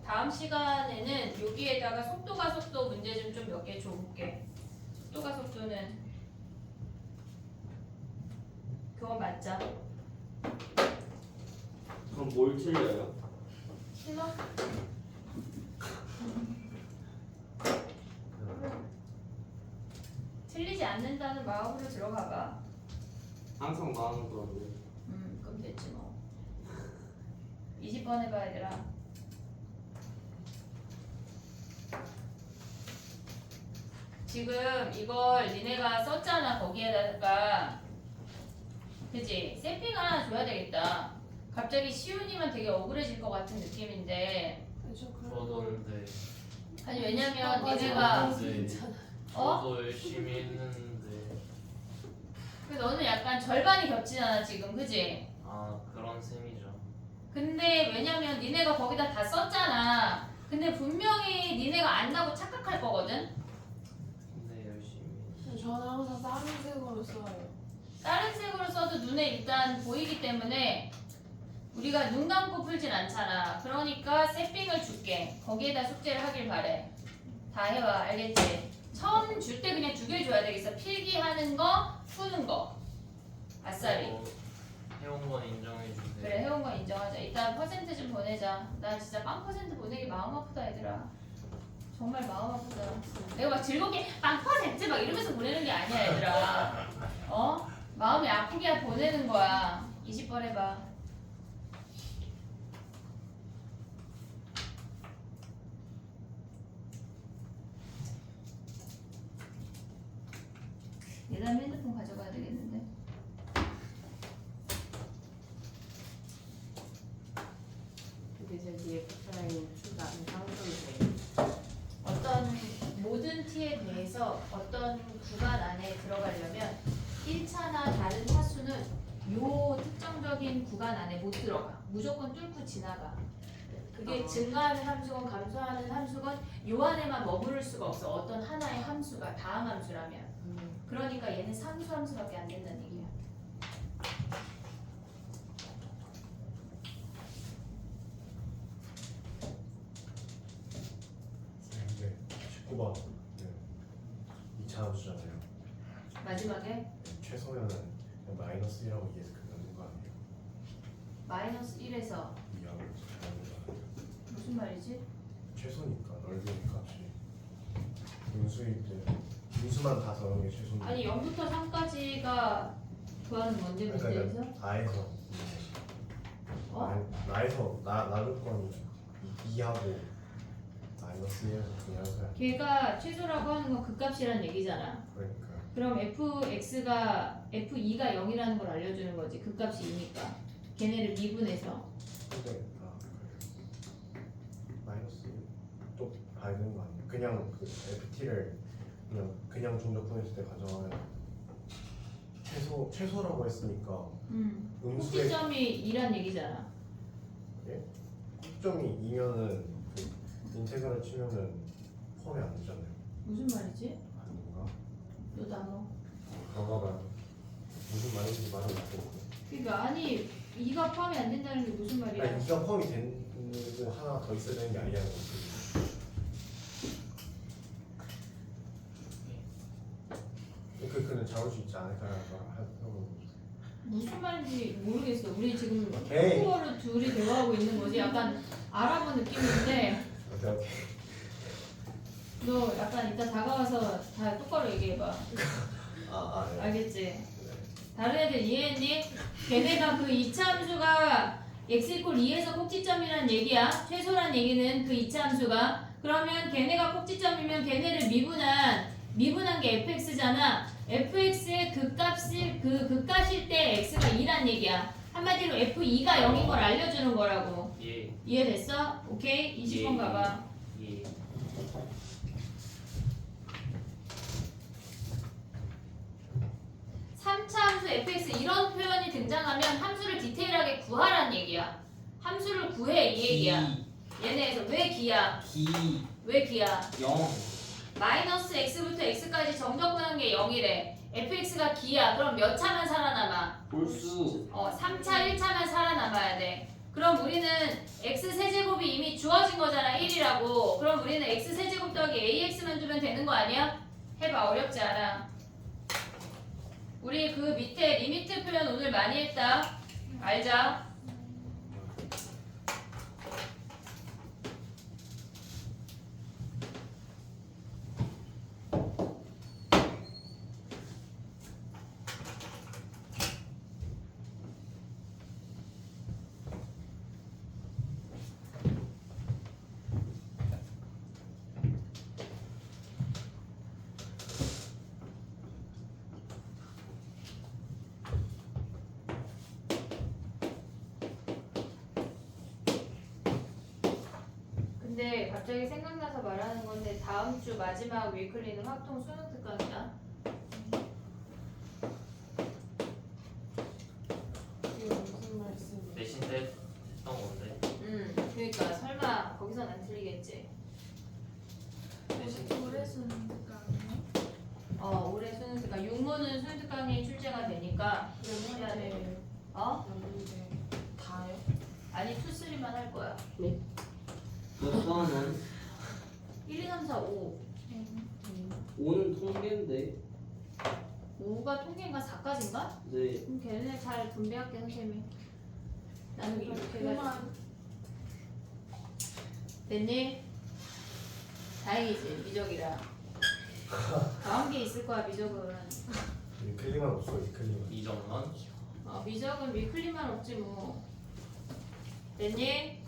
다음 시간에는 여기에다가 속도가 속도 문제 좀 몇 개 줘볼게. 속도가 속도는 그거 맞자. 그럼 뭘 틀려요? 싫어? 틀리지 않는다는 마음으로 들어가봐. 항상 나오는 건데. 그럼 됐지 뭐. 20번 해봐 얘들아. 지금 이걸 니네가 썼잖아 거기에다가. 그치? 세핑 하나 줘야 되겠다. 갑자기 시훈이만 되게 억울해질 것 같은 느낌인데. 저도인데 아니 왜냐면 맞아. 니네가 괜찮아. 어? 저도 열심히 했는데 근데 너는 약간 절반이 겹치잖아 지금 그치? 아 그런 셈이죠. 근데 왜냐면 니네가 거기다 다 썼잖아. 근데 분명히 니네가 안다고 착각할 거거든? 근데 열심히 저는 항상 다른 색으로 써요. 다른 색으로 써도 눈에 일단 보이기 때문에 우리가 눈 감고 풀진 않잖아. 그러니까 세핑을 줄게. 거기에다 숙제를 하길 바래. 다 해봐. 알겠지? 처음 줄 때 그냥 2개 줘야 되겠어. 필기하는 거, 푸는 거. 아싸리. 해온 건 인정해 주세요. 그래 해온 거 인정하자. 일단 퍼센트 좀 보내자. 나 진짜 빵 퍼센트 보내기 마음 아프다 얘들아. 정말 마음 아프다. 내가 막 즐겁게 빵 퍼센트 막 이러면서 보내는 게 아니야 얘들아. 어? 마음이 아프게 보내는 거야. 20번 해봐. 얘다면 핸드폰 가져가야 되겠는데. 근데 이제 DF라인 추가 상승이 돼. 어떤 모든 t에 대해서 어떤 구간 안에 들어가려면 1차나 다른 차수는 요 특정적인 구간 안에 못 들어가. 무조건 뚫고 지나가. 그게 증가하는 함수건 감소하는 함수건 요 안에만 머무를 수가 없어. 어떤 하나의 함수가 다음 함수라면. 그러니까 얘는 상수 함수밖에 안 된다는 얘기야. 이제 19번 2차 함수잖아요. 마지막에 최소면은 그냥 마이너스 1하고 2에서 끝나는 거 아니에요? 마이너스 1에서 2하고 끝나는 거 아니에요? 무슨 말이지? 최소니까 넓은 값이 분수일 때 분수만 다 더하는 게 최소인데. 아니 0부터 3까지가 구하는 건데 문제에서? 그러니까 나에서 어? 나에서 나눌 거니 2하고 마이너스 1에서 그냥서야. 걔가 최소라고 하는 건 극값이란 얘기잖아. 그러니까 그럼 fx가 f2가 0이라는 걸 알려주는 거지. 극값이 2니까. 걔네를 미분해서. 근데 그래. 마이너스 또 봐야 되는 거 아니에요? 그냥 그 FT를 그냥 종족분했을 때 가져가면 최소라고 했으니까 음수의 꼭지점이 2란 얘기잖아. 꼭점이 2면은 그 인테그랄 치면은 포함이 안 되잖아요. 무슨 말이지? 아닌가? 너 단어. 그런가 봐요. 무슨 말인지 말을 못하고. 그러니까 아니 2가 포함이 안 된다는 게 무슨 말이야? 아니 2가 포함이 되고 하나 더 있어야 되는 게 아니냐는 거지. 그는 잡을 수 있지 않을까라는 걸 하고. 무슨 말인지 모르겠어. 우리 지금 오케이. 한국어로 둘이 대화하고 있는 거지. 약간 알아본 느낌인데 오케이. 너 약간 이따 다가와서 다 똑바로 얘기해봐. 네. 알겠지? 네. 다른 애들 이해했니? 걔네가 그 2차 함수가 x 이퀄 2에서 꼭지점이란 얘기야. 최소란 얘기는 그 2차 함수가. 그러면 걔네가 꼭지점이면 걔네를 미분한 게 fx잖아. fx의 극값일 때 x가 2란 얘기야. 한마디로 f2가 0인 걸 알려주는 거라고. 예. 이해됐어? 오케이? 20번 가봐. 예. 3차 함수 fx 이런 표현이 등장하면 함수를 디테일하게 구하란 얘기야. 함수를 구해 이 얘기야. 얘네에서 왜 기야? 기 왜 기야? 0. 마이너스 x부터 x까지 정적분한 게 0이래. fx가 기야. 그럼 몇 차만 살아남아? 볼수 3차, 1차만 살아남아야 돼. 그럼 우리는 x 세제곱이 이미 주어진 거잖아. 1이라고. 그럼 우리는 x 세제곱 더하기 ax만 주면 되는 거 아니야? 해봐. 어렵지 않아. 우리 그 밑에 리미트 표현 오늘 많이 했다. 알자. 근데 갑자기 생각나서 말하는 건데 다음 주 마지막 위클리는 확통 수능 특강이다. 이게 무슨 말씀? 내신 때 했던 건데. 그러니까 설마 거기선 안 틀리겠지. 내신 때 올해 수능 특강이요? 올해 수능 특강 6문은 수능 특강이 출제가 되니까 해야 돼. 네. 어? 다요? 아니 2, 3만 할 거야. 몇 번은 1, 2, 3, 4, 5. 5는 통계인데 5가 통계인가 4까지인가? 네 그럼 걔네 잘 분배할게 선생님이. 나는 이렇게 해가지고. 그만. 됐니? 다행이지 미적이라. 다음 게 있을 거야 미적은. 위클리만 없어. 위클리만. 2점만. 미적은 위클리만 없지 뭐. 됐니?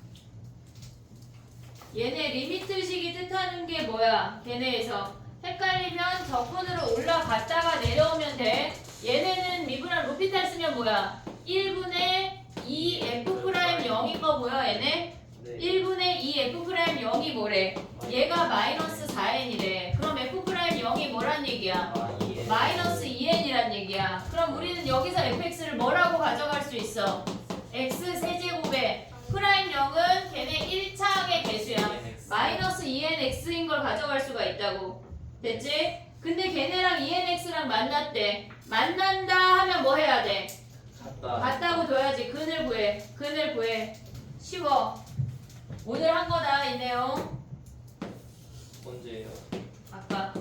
얘네 리미트식이 뜻하는 게 뭐야? 걔네에서 헷갈리면 적분으로 올라갔다가 내려오면 돼. 얘네는 미분할 로피탈 쓰면 뭐야? 1분의 2f' 0인 거 보여 얘네? 네. 1분의 2f' 0이 뭐래? 얘가 마이너스 4n이래. 그럼 f' 0이 뭐란 얘기야? 마이너스 2n이란 얘기야. 그럼 우리는 여기서 fx를 뭐라고 가져갈 수 있어? x 세제곱에 프라임 0은 걔네 1차항의 개수야. 마이너스 2nx인 걸 가져갈 수가 있다고. 됐지? 근데 걔네랑 2nx랑 만났대. 만난다 하면 뭐 해야 돼? 같다고 둬야지. 근을 구해. 근을 구해. 쉬워. 오늘 한 거다 이 내용. 언제예요? 아까.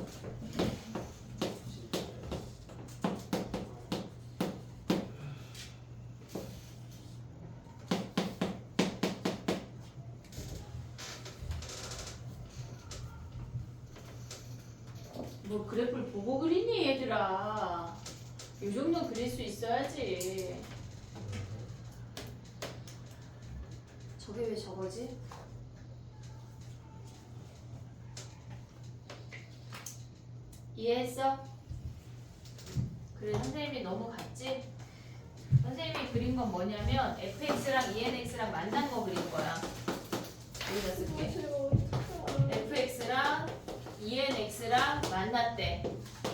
뭐 그래프를 보고 그리니 얘들아. 요 정도 그릴 수 있어야지. 저게 왜 저거지? 이해했어? 그래 선생님이 넘어갔지? 선생님이 그린 건 뭐냐면 fx랑 enx랑 만난 거 그린 거야. 여기다 쓸게. fx랑 enx랑 만났대.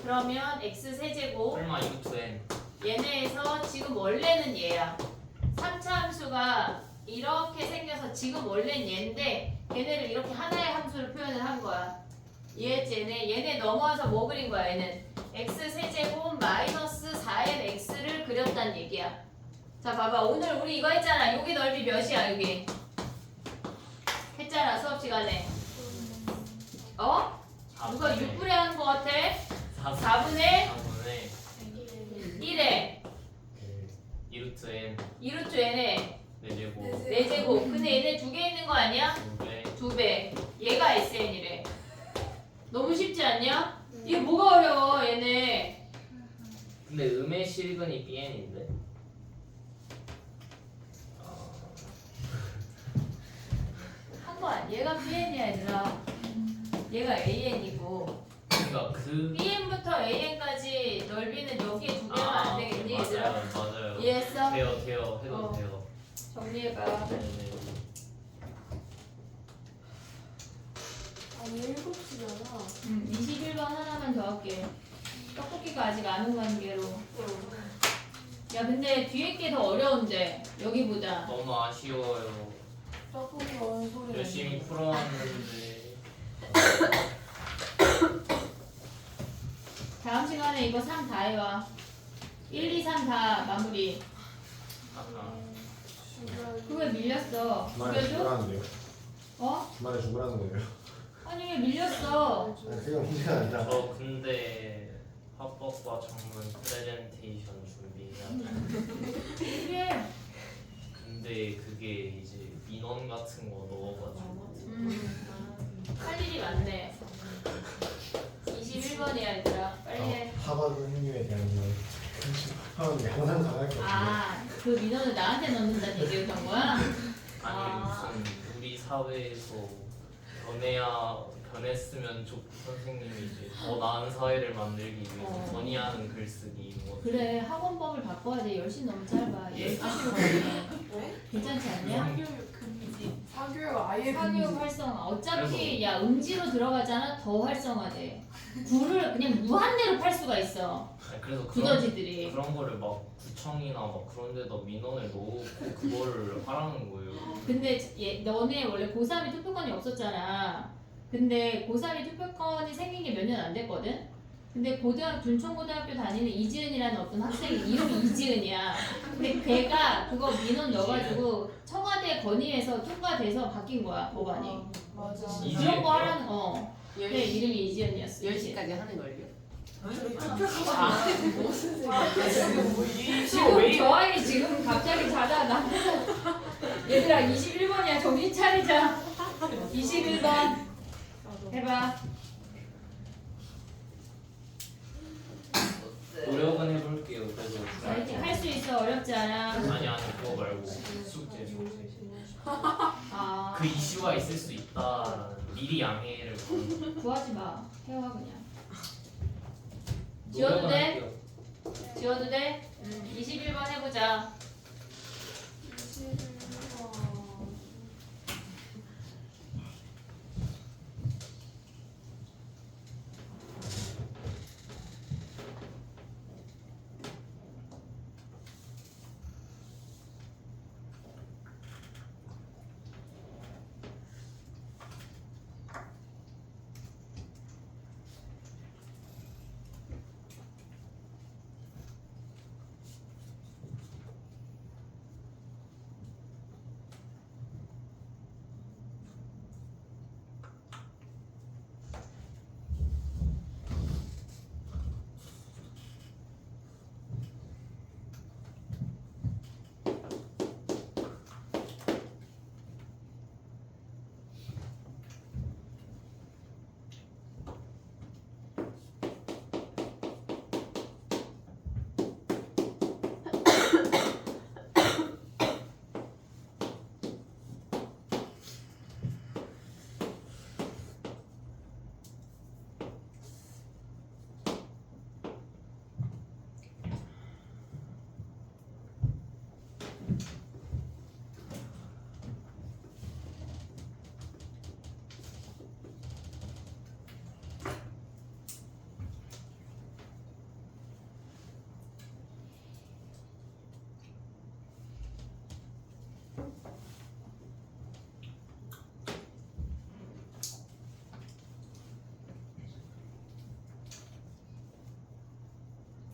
그러면 x 세제곱 설마 U2N 얘네에서 지금 원래는 얘야. 3차 함수가 이렇게 생겨서 지금 원래는 얘인데 걔네를 이렇게 하나의 함수로 표현을 한 거야. 이해했지? 얘네 넘어와서 뭐 그린 거야 얘는? x 세제곱 마이너스 4nx를 그렸단 얘기야. 자 봐봐 오늘 우리 이거 했잖아. 여기 넓이 몇이야 여기? 했잖아 수업 시간에. 어? 누가 6분의 하는 거 같아? 4분의 1에 2루트 N 2루트 n에 4제곱 4제곱. 근데 얘네 두 개 있는 거 아니야? 2배 2배. 얘가 SN이래. 너무 쉽지 않냐? 이게 뭐가 어려워 얘네. 근데 음의 실근이 BN인데? 한 거 아니야. 얘가 BN이야 얘들아. 얘가 AN이고 그러니까 그 BN부터 AN까지 넓이는 여기에 두 개면 안 되겠니 얘들아? 맞아요 이해했어? 돼요 해도 어. 돼요. 정리해봐. 네네. 아니 7시잖아. 21번 하나만 더 할게. 떡볶이가 아직 안 온 관계로. 야 근데 뒤에 게 더 어려운데 여기보다. 너무 아쉬워요. 떡볶이 어느 소리. 열심히 풀어왔는데 다음 시간에 이거 3 다 해와. 1, 2, 3 다 마무리. 그거 왜 밀렸어? 주말에 죽여줘? 죽으라는데요? 어? 주말에 죽으라는 거예요? 아니 왜 밀렸어? 아니 그게 문제가 아니라 저 근데 합법과 전문 프레젠테이션 준비해야 돼. 이게 근데 그게 이제 민원 같은 거 넣어가지고 할 일이 많네. 21번이야 얘들아. 빨리 해. 학원 선생님에 대한 이런 학원 항상 강할 것 같은데 아, 그 민원을 나한테 넣는다는 얘기를 한 거야? 아니 무슨 우리 사회에서 변했으면 좋 선생님이 이제 더 나은 사회를 만들기 위해서 건의하는 글쓰기 이런 거. 그래, 학원법을 바꿔야 돼. 10시 너무 짧아. 12시로 가야 왜? 괜찮지 않냐? 사교육 금지. 사교육 아예 사교육 금지. 활성화. 어차피 야 음지로 들어가잖아. 더 활성화돼. 굴을 그냥 무한대로 팔 수가 있어. 아니, 그래서 두더지들이. 그런 거를 막 구청이나 막 그런 데다 민원을 넣고 그거를 하라는 거예요. 근데 너네 원래 고3이 투표권이 없었잖아. 근데 고3이 투표권이 생긴 게 몇 년 안 됐거든? 근데 둔촌고등학교 다니는 이지은이라는 어떤 학생이 이름이 이지은이야. 근데 걔가 그거 민원 넣어가지고 청와대 건의해서 통과돼서 바뀐 거야, 법안이. 맞아. 그런 거 하라는, 걔 이름이 이지은이었어. 10시까지 하는 걸요? 무슨 생각이야? 지금 저 아이 지금 갑자기 자다 나한테서 얘들아 21번이야 정신 차리자. 21번 해봐. 노력은 해볼게요. 그래도 할 수 있어. 어렵지 않아. 아니 그거 말고 숙제. 아 그 이슈가 있을 수 있다라는 미리 양해를 구하는 구하지 마. 해와 그냥. 지워도 돼? 할게요. 지워도 돼? 21번 해보자. 21번.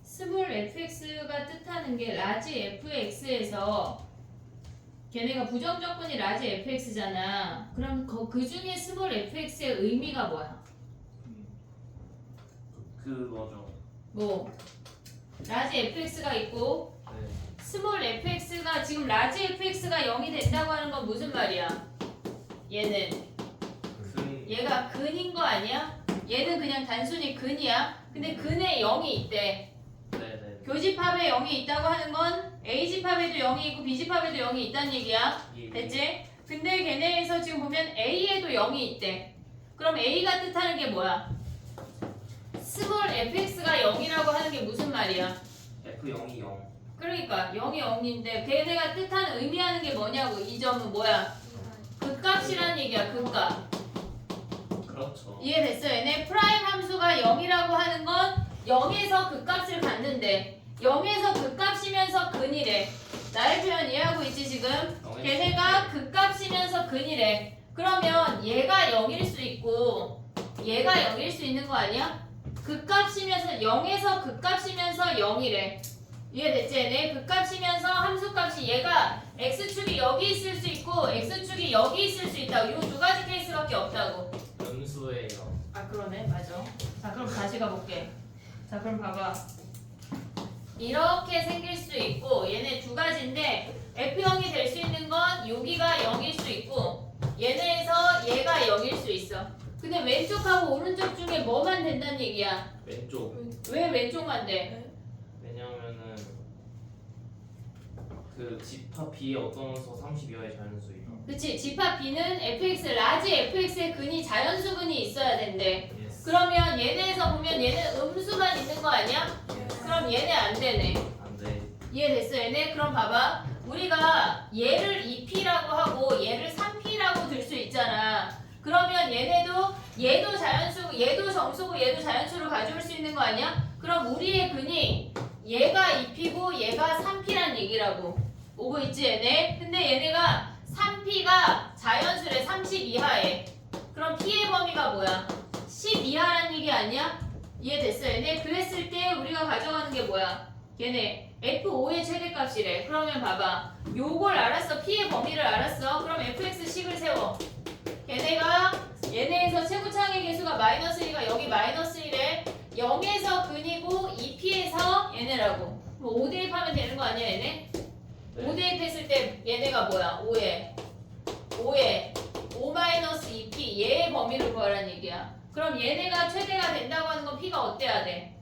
스몰 fx가 뜻하는 게 라지 fx에서 걔네가 부정적분이 라지 fx잖아. 그럼 그 중에 스몰 fx의 의미가 뭐야? 그거죠. 뭐 라지 fx가 있고 네. 스몰 fx가 지금 라지 fx가 0이 된다고 하는 건 무슨 말이야? 얘는 얘가 근인 거 아니야? 얘는 그냥 단순히 근이야. 근데 근에 0이 있대. 네네. 교집합에 0이 있다고 하는 건 A집합에도 0이 있고 B집합에도 0이 있다는 얘기야. 됐지? 근데 걔네에서 지금 보면 A에도 0이 있대. 그럼 A가 뜻하는 게 뭐야? 스몰 fx가 0이라고 하는 게 무슨 말이야? F0이 0. 그러니까 0이 0인데 걔네가 뜻하는 의미하는 게 뭐냐고. 이 점은 뭐야? 극값이라는 얘기야. 극값. 그렇죠. 이해됐어? 얘네 프라임 함수가 0이라고 하는 건 0에서 극값을 갖는데 0에서 극값이면서 근이래. 나의 표현 이해하고 있지 지금? 걔네가 극값이면서 근이래. 그러면 얘가 0일 수 있고 얘가 0일 수 있는 거 아니야? 극값이면서 0에서 극값이면서 0이래. 이해됐지? 얘네 극값이면서 함수값이 얘가 x축이 여기 있을 수 있고 x축이 여기 있을 수 있다고. 이 두 가지 케이스밖에 없다고. 음수예요. 아 그러네 맞아. 자 그럼 다시 가볼게. 자 그럼 봐봐. 이렇게 생길 수 있고 얘네 두 가지인데 F0이 될 수 있는 건 여기가 0일 수 있고 얘네에서 얘가 0일 수 있어. 근데 왼쪽하고 오른쪽 중에 뭐만 된다는 얘기야? 왼쪽. 왜 왼쪽만 돼? 왜냐면은 그 집합 B의 어떤 수 32와의 자연수이다. 그치 집합 B는 fx 라지 fx의 근이 자연수 근이 있어야 된대. 예스. 그러면 얘네에서 보면 얘는 음수만 있는 거 아니야? 그럼 얘네 안 되네. 안 돼. 이해됐어 얘네? 그럼 봐봐. 우리가 얘를 2p라고 하고 얘를 3p라고 들 수 있잖아. 그러면 얘도 자연수고 얘도 정수고 얘도 자연수를 가져올 수 있는 거 아니야? 그럼 우리의 근이 얘가 2p고 얘가 3p란 얘기라고. 오고 있지 얘네? 근데 얘네가 3p가 자연수래. 30 이하에. 그럼 p의 범위가 뭐야? 10 이하란 얘기 아니야? 이해됐어 얘네? 그랬을 때 우리가 가져가는 게 뭐야? 걔네 F5의 최대값이래. 그러면 봐봐. 요걸 알았어. P의 범위를 알았어. 그럼 fx식을 세워. 얘네에서 최고차항의 개수가 -1이가 여기 -1래. 0에서 근이고 2P에서 얘네라고. 그럼 5 대입하면 되는 거 아니야 얘네? 5 대입했을 때 얘네가 뭐야? 5에 5-2P 얘의 범위를 구하라는 얘기야. 그럼 얘네가 최대가 된다고 하는 건 P가 어때야 돼?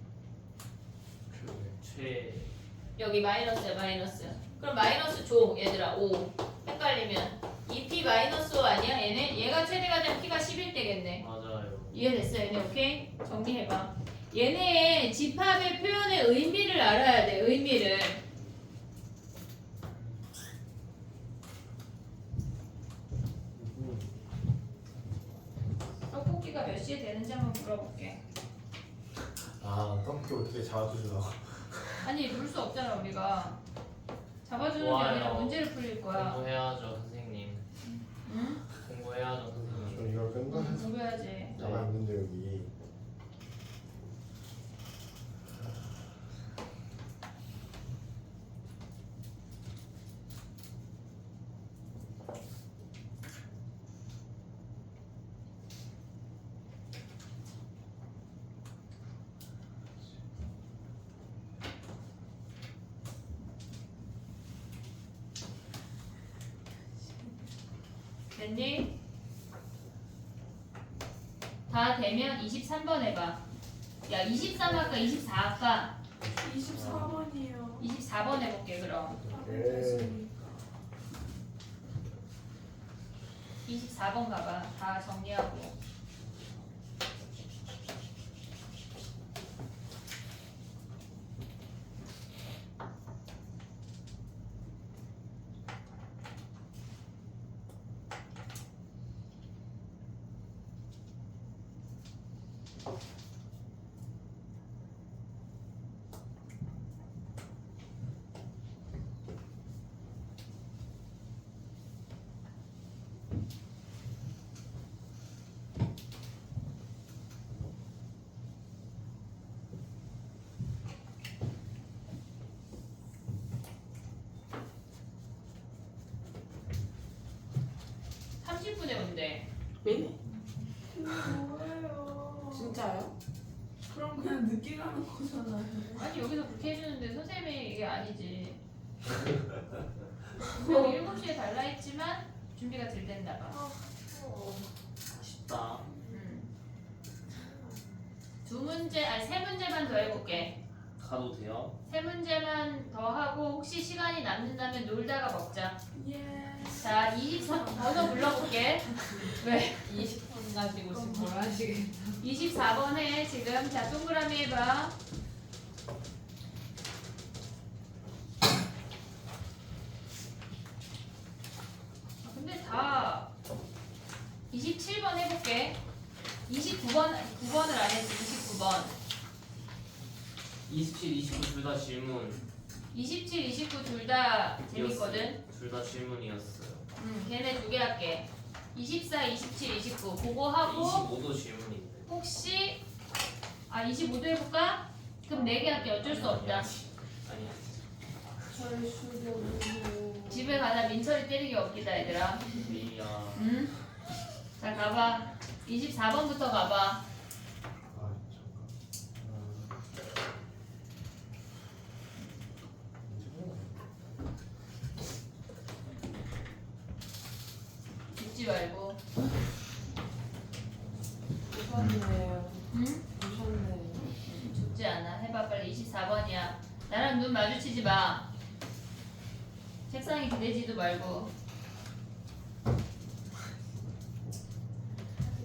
여기 마이너스야 마이너스. 그럼 마이너스 줘 얘들아. 5 헷갈리면 2P -5 아니야 얘네? 얘가 최대가 되면 P가 10일 때겠네. 맞아요. 이해됐어 얘네? 오케이? 정리해봐. 얘네의 집합의 표현의 의미를 알아야 돼. 의미를. 떡볶이가 몇 시에 되는지 한번 물어볼게. 아 떡볶이 어떻게 잡아주려고? 아니 물 수 없잖아 우리가. 잡아주는 게 좋아요. 아니라 문제를 풀릴 거야. 공부해야죠 선생님. 응? 공부해야죠 선생님. 저 이걸 끝나 공부해야지. 남아 있는데 여기. 됐니? 다 되면 23번 해봐. 야 23 할까 24 할까? 24번이에요. 24번 해볼게 그럼. 예. 24번 가봐. 다 정리하고. 온대. 네? 뭐예요? 진짜요? 그럼 그냥 늦게 가는 거잖아요. 아니 여기서 그렇게 해주는데 선생님이 이게 아니지. 분명 7시에 달라 했지만 준비가 덜 됐나 봐. 아쉽다. 두 문제, 아니 세 문제만 더 해볼게. 가도 돼요? 세 문제만 더 하고 혹시 시간이 남는다면 놀다가 먹자. 예. 자, 23 번호 불러볼게. 왜? 20분 가지고 지금 뭘 하시겠다. 24번 해 지금. 자, 동그라미 해봐. 근데 다 27번 해볼게. 29번, 9번을 안 했지. 29번. 27, 29 둘 다 질문. 27, 29 둘 다 재밌거든. 둘 다 질문이었어요. 걔네 두 개 할게. 24, 27, 29 그거 하고 25도 질문인데. 혹시 25도 해볼까? 그럼 4개 할게. 어쩔 수 없다. 아니. 절수도 집에 가다 민철이 때리기 없기다 얘들아. 이야. 응? 자 가봐. 24번부터 가봐. 아 잠깐. 죽지 말고. 무섭네요. 응? 무섭네요. 죽지 않아. 해봐 빨리. 24번이야. 나랑 눈 마주치지 마. 책상에 기대지도 말고.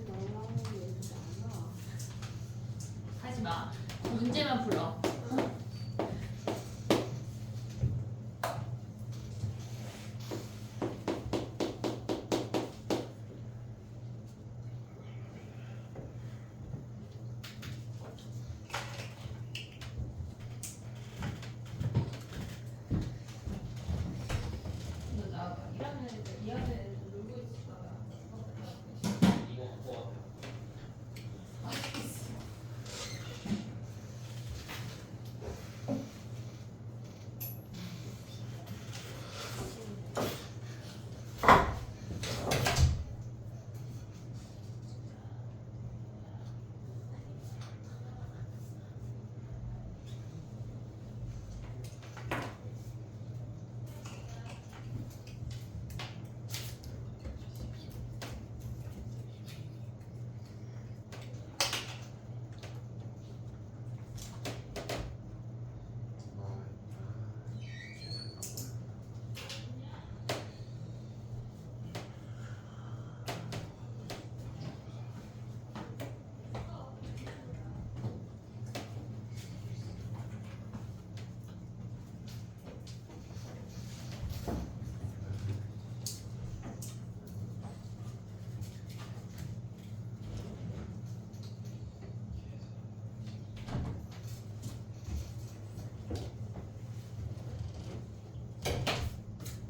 너무하는 게 얘기가 안 나와. 하지 마. 문제만 풀어. 너 나와봐. 1학년 애들, 2학년 애들 놀고 있을 거야. 이거 갖고 와.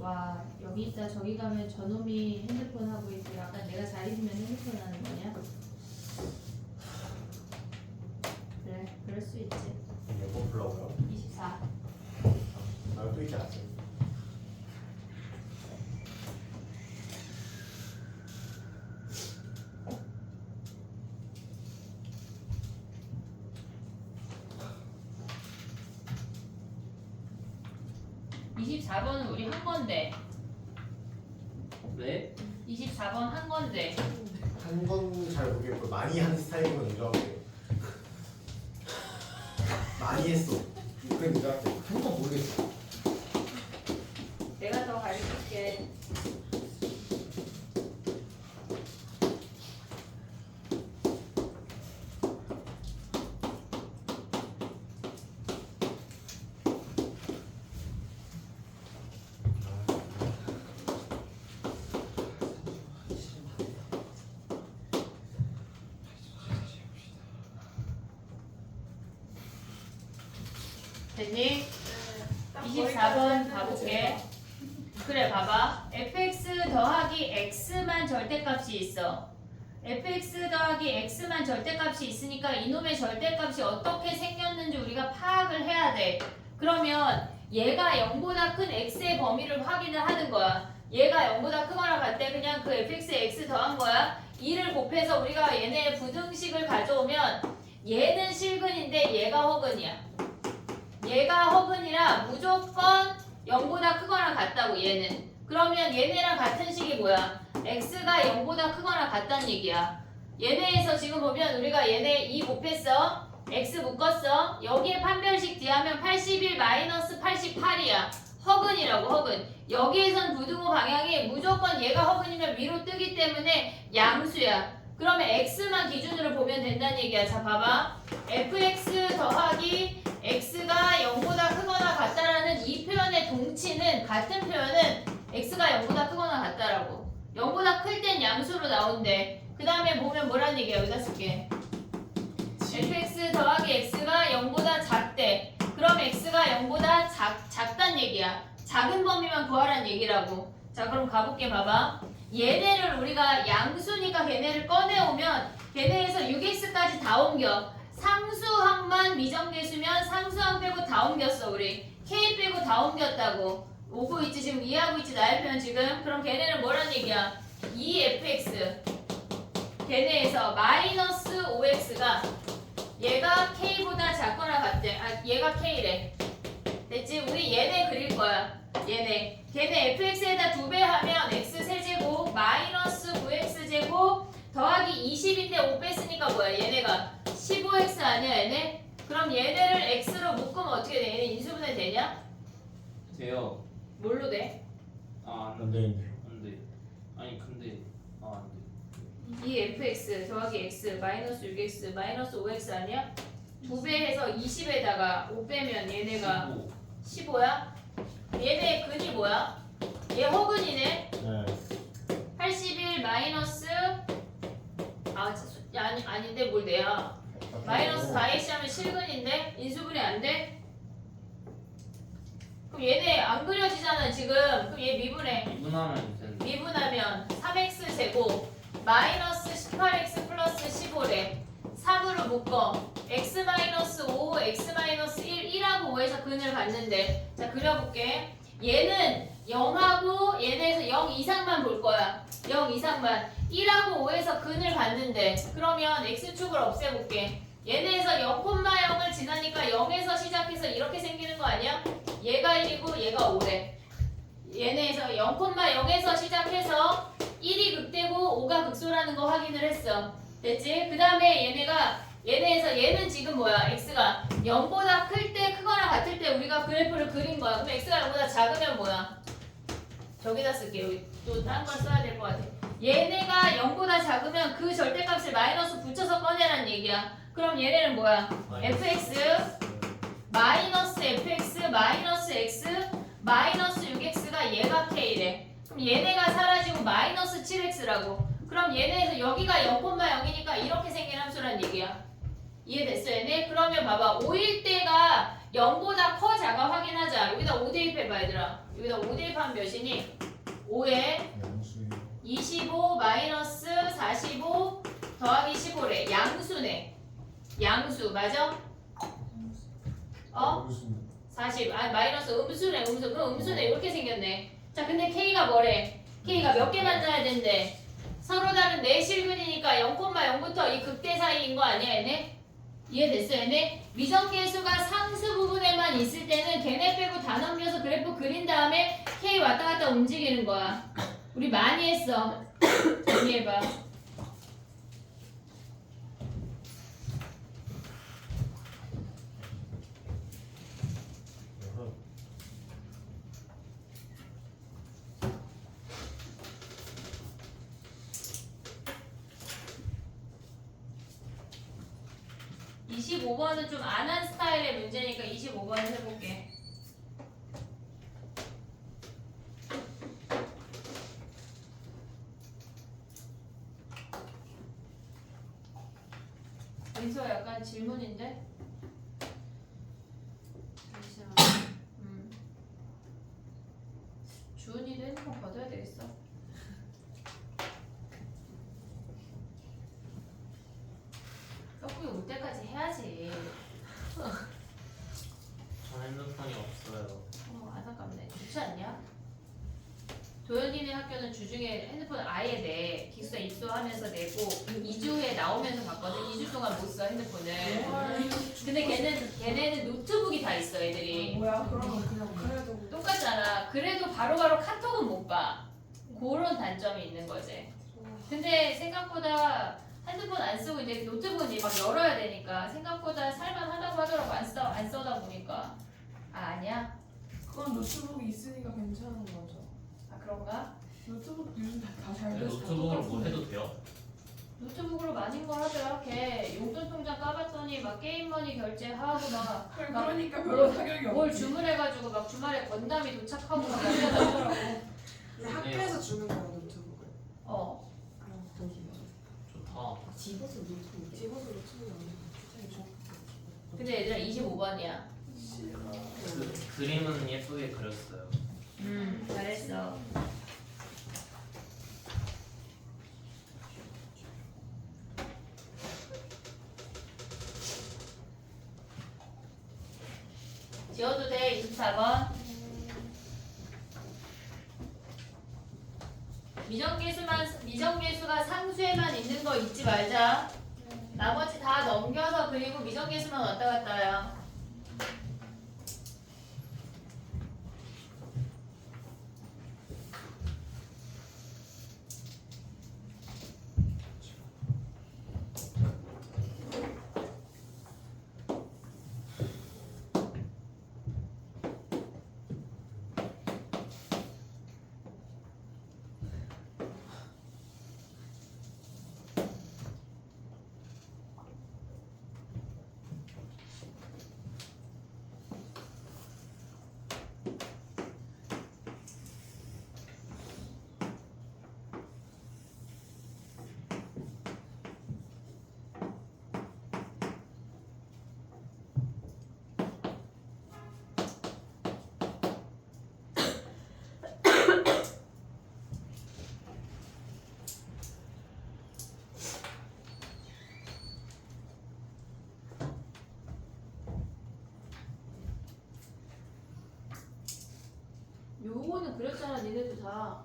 와 여기 있다 저기 가면 저놈이 핸드폰 하고 있고 약간 내가 잘 있으면 핸드폰 하는 거냐? 그래 그럴 수 있지. 몇번 풀라고요? 24. 나또 있지 않았어요? 사 24번은 우리 한 건데 네? 24번 한 건데 한 건 잘 모르겠고 많이 하는 스타일인 건 인정할게요. 많이 했어. 그래 인정할게요. 한건 모르겠어. 내가 더 가르칠게. 됐니? 24번 가볼게. 그래 봐봐. fx 더하기 x만 절대값이 있어. fx 더하기 x만 절대값이 있으니까 이놈의 절대값이 어떻게 생겼는지 우리가 파악을 해야 돼. 그러면 얘가 0보다 큰 x의 범위를 확인을 하는 거야. 얘가 0보다 크거나 같대. 그냥 그 fx에 x 더한 거야. 2를 곱해서 우리가 얘네의 부등식을 가져오면 얘는 실근인데 얘가 허근이야. 얘가 허근이라 무조건 0보다 크거나 같다고 얘는. 그러면 얘네랑 같은 식이 뭐야? x가 0보다 크거나 같다는 얘기야. 얘네에서 지금 보면 우리가 얘네 2 곱했어. x 묶었어. 여기에 판별식 뒤하면 81 마이너스 88이야. 허근이라고 허근. 여기에선 부등호 방향이 무조건 얘가 허근이면 위로 뜨기 때문에 양수야. 그러면 x만 기준으로 보면 된다는 얘기야. 자 봐봐. fx 더하기 x가 0보다 크거나 같다라는 이 표현의 동치는 같은 표현은 x가 0보다 크거나 같다라고. 0보다 클 땐 양수로 나온대. 그 다음에 보면 뭐라는 얘기야. 여기다 쓸게. fx 더하기 x가 0보다 작대. 그럼 x가 0보다 작단 얘기야. 작은 범위만 구하라는 얘기라고. 자 그럼 가볼게. 봐봐. 얘네를 우리가 양수니까 걔네를 꺼내오면 걔네에서 6x까지 다 옮겨. 상수항만 미정계수면 상수항 빼고 다 옮겼어. 우리 k 빼고 다 옮겼다고. 오고 있지. 지금 이해하고 있지. 나의 표현 지금. 그럼 걔네는 뭐란 얘기야. 2fx 걔네에서 마이너스 5x가 얘가 k보다 작거나 같대. 아 얘가 k래. 됐지? 우리 얘네 그릴 거야. 얘네 걔네 fx에다 2배 하면 x 세제곱 마이너스 9x제곱 더하기 20인데 5 뺐으니까 뭐야. 얘네가 15x 아니야 얘네? 그럼 얘네를 x로 묶으면 어떻게 돼? 얘네 인수분해 되냐? 돼요. 뭘로 돼? 아, 안 되는데요. 안 돼. 아니 근데 안 돼. 2fx 더하기 x 마이너스 6x 마이너스 5x 아니야? 2배 해서 20에다가 5 빼면 얘네가 15야? 얘네 근이 뭐야? 얘 허근이네? 네. 81 마이너스 아닌데 뭘 내야? 마이너스 4x 하면 실근인데? 인수분해 안 돼? 그럼 얘네 안 그려지잖아 지금. 그럼 얘 미분해. 미분하면 되는데. 미분하면 3x 제곱 마이너스 18x 플러스 15래. 3으로 묶어. x 마이너스 5, x 마이너스 1, 1하고 5에서 근을 갖는데. 자 그려볼게. 얘는 0하고 얘네에서 0 이상만 볼 거야. 0 이상만. 1하고 5에서 근을 갖는데. 그러면 x축을 없애볼게. 얘네에서 0,0을 지나니까 0에서 시작해서 이렇게 생기는 거 아니야? 얘가 1이고 얘가 5래. 얘네에서 0,0에서 시작해서 1이 극대고 5가 극소라는 거 확인을 했어. 됐지? 그 다음에 얘네에서 얘는 지금 뭐야? x가 0보다 클 때 크거나 같을 때 우리가 그래프를 그린 거야. 그럼 x가 0보다 작으면 뭐야? 저기다 쓸게. 여기 또 다른 걸 써야 될 것 같아. 얘네가 0보다 작으면 그 절대값을 마이너스 붙여서 꺼내라는 얘기야. 그럼 얘네는 뭐야? fx 마이너스 fx 마이너스 x 마이너스 6x가 얘가 k래. 그럼 얘네가 사라지고 마이너스 7x라고. 그럼 얘네에서 여기가 0,0이니까 이렇게 생긴 함수란 얘기야. 이해됐어 얘네? 그러면 봐봐. 5일 때가 0보다 커 작아 확인하자. 여기다 5 대입해봐 얘들아. 여기다 5 대입하면 몇이니? 5에 양수의 25 마이너스 45 더하기 15래. 양수네. 양수 맞아? 어? 무슨 40. 아 마이너스 음수네. 음수. 그럼 음수네. 이렇게 생겼네. 자 근데 K가 뭐래? K가 몇 개 만나야 된대? 서로 다른 내실근이니까 0,0부터 이 극대 사이인 거 아니야 얘네? 이해됐어 얘네? 미정계수가 상수 부분에만 있을 때는 걔네 빼고 다 넘겨서 그래프 그린 다음에 K 왔다 갔다 움직이는 거야. 우리 많이 했어. 정리해봐. 여섯 25번은 좀 안 한 스타일의 문제니까 25번을 해볼게. 여기서 약간 질문인데? 잠시만. 주은이도 핸드폰 받아야 되겠어. 떡국이 올 때까지 해야지. 전 핸드폰이 없어요. 안타깝네. 좋지 않냐? 도현이네 학교는 주중에 핸드폰을 아예 내. 기숙사 입소하면서 내고 2주 후에 나오면서 받거든. 2주 동안 못 써 핸드폰을. 근데 걔네는 노트북이 다 있어 애들이. 뭐야? 그러면 그냥 그래도 똑같잖아. 그래도 바로바로 카톡은 못 봐. 그런 단점이 있는 거지. 근데 생각보다 핸드폰 안 쓰고 이제 노트북은 이제 막 열어야 되니까 생각보다 살만하다고 하더라고. 안 써다 보니까. 아 아니야? 그건 노트북이 있으니까 괜찮은 거죠. 아 그런가? 노트북 요즘 다잘 근데 돼서 노트북으로 뭐 해도 돼요? 노트북으로 많은 걸 하더라. 걔 용돈 통장 까봤더니 막 게임머니 결제하고 막 그러니까 별로 타격이 뭘 없지. 주문해가지고 막 주말에 건담이 도착하고 막 이러다 하더라고. 근데 학교에서 주는 거야 노트북을. 어. 좋다. 집에서 노트북. 집에서 노트북이 없는 굉장히 좋은 근데 얘들아 25번이야. 싫어. 그림은 예쁘게 그렸어요. 잘했어. 지워도 돼 24번. 미정계수가 상수에만 있는 거 잊지 말자. 나머지 다 넘겨서 그리고 미정계수만 왔다 갔다 해요. 요거는 그렸잖아 니네도 다.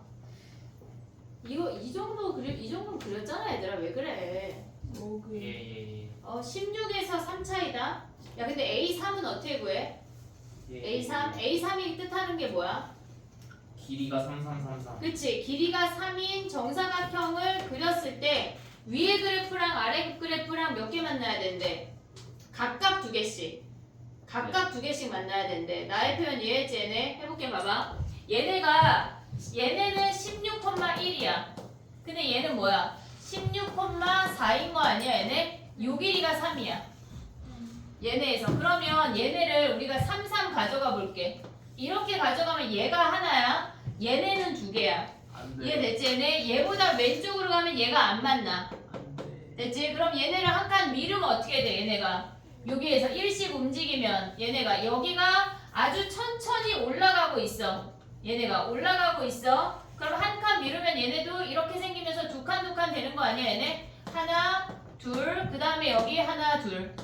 이 정도는 그렸잖아 얘들아. 왜 그래? 뭐그 예예예. 16에서 3 차이다. 야 근데 A3은 어떻게 구해? A3이 뜻하는 게 뭐야? 길이가 3333. 그치. 길이가 3인 정사각형을 그렸을 때 위에 그래프랑 아래 그래프랑 몇 개 만나야 된대? 각각 2개씩. 각각 2개씩 만나야 된대. 나의 표현 이해했지 얘네? 해볼게 봐봐. 얘네는 16,1이야. 근데 얘는 뭐야? 16,4인 거 아니야 얘네? 요 길이가 3이야. 얘네에서. 그러면 얘네를 우리가 3, 3 가져가 볼게. 이렇게 가져가면 얘가 하나야. 얘네는 2개야. 안돼. 이해됐지? 얘보다 왼쪽으로 가면 얘가 안 만나. 안돼. 됐지? 그럼 얘네를 한 칸 미루면 어떻게 돼? 얘네가 여기에서 1씩 움직이면 얘네가 여기가 아주 천천히 올라가고 있어. 얘네가 올라가고 있어. 그럼 한 칸 미루면 얘네도 이렇게 생기면서 두 칸 되는 거 아니야 얘네? 하나 둘 그 다음에 여기 하나 둘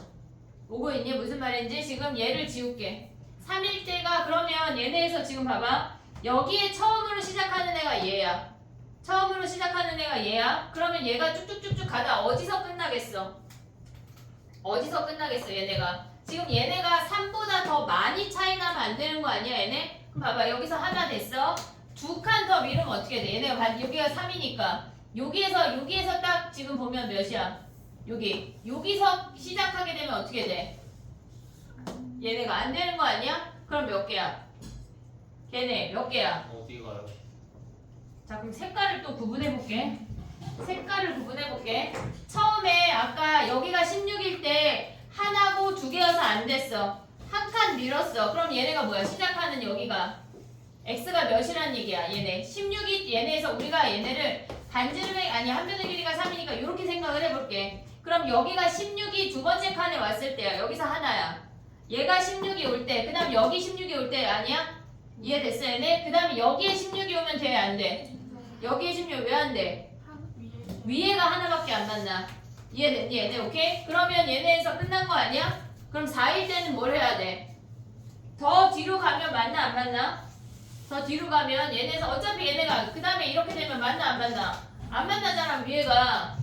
오고 있니? 무슨 말인지 지금 얘를 지울게. 3일 때가 그러면 얘네에서 지금 봐봐. 여기에 처음으로 시작하는 애가 얘야. 처음으로 시작하는 애가 얘야. 그러면 얘가 쭉쭉쭉쭉 가다 어디서 끝나겠어? 어디서 끝나겠어 얘네가? 지금 얘네가 3보다 더 많이 차이 나면 안 되는 거 아니야 얘네? 그럼 봐봐 여기서 하나 됐어. 두 칸 더 미루면 어떻게 돼? 얘네가 여기가 3이니까 여기에서 딱 지금 보면 몇이야? 여기서 시작하게 되면 어떻게 돼? 얘네가 안 되는 거 아니야? 그럼 몇 개야? 걔네 몇 개야? 어디 가요? 자 그럼 색깔을 또 구분해볼게. 색깔을 구분해볼게. 처음에 아까 여기가 16일 때 하나고 두 개여서 안 됐어. 한 칸 밀었어. 그럼 얘네가 뭐야? 시작하는 여기가 x가 몇이란 얘기야? 얘네 16이 얘네에서 우리가 얘네를 반지름의 아니 한 변의 길이가 3이니까 이렇게 생각을 해볼게. 그럼 여기가 16이 두 번째 칸에 왔을 때야. 여기서 하나야. 얘가 16이 올 때, 그 다음 여기 16이 올 때 아니야? 이해됐어 얘네? 그 다음에 여기에 16이 오면 돼? 안 돼? 여기에 16 왜 안 돼? 위에가 하나밖에 안 맞나? 이해됐니 얘네? 오케이? 그러면 얘네에서 끝난 거 아니야? 그럼 4일 때는 뭘 해야 돼? 더 뒤로 가면 맞나 안 맞나? 더 뒤로 가면 얘네에서 어차피 얘네가 그 다음에 이렇게 되면 맞나 안 맞나? 안 만나잖아 위에가.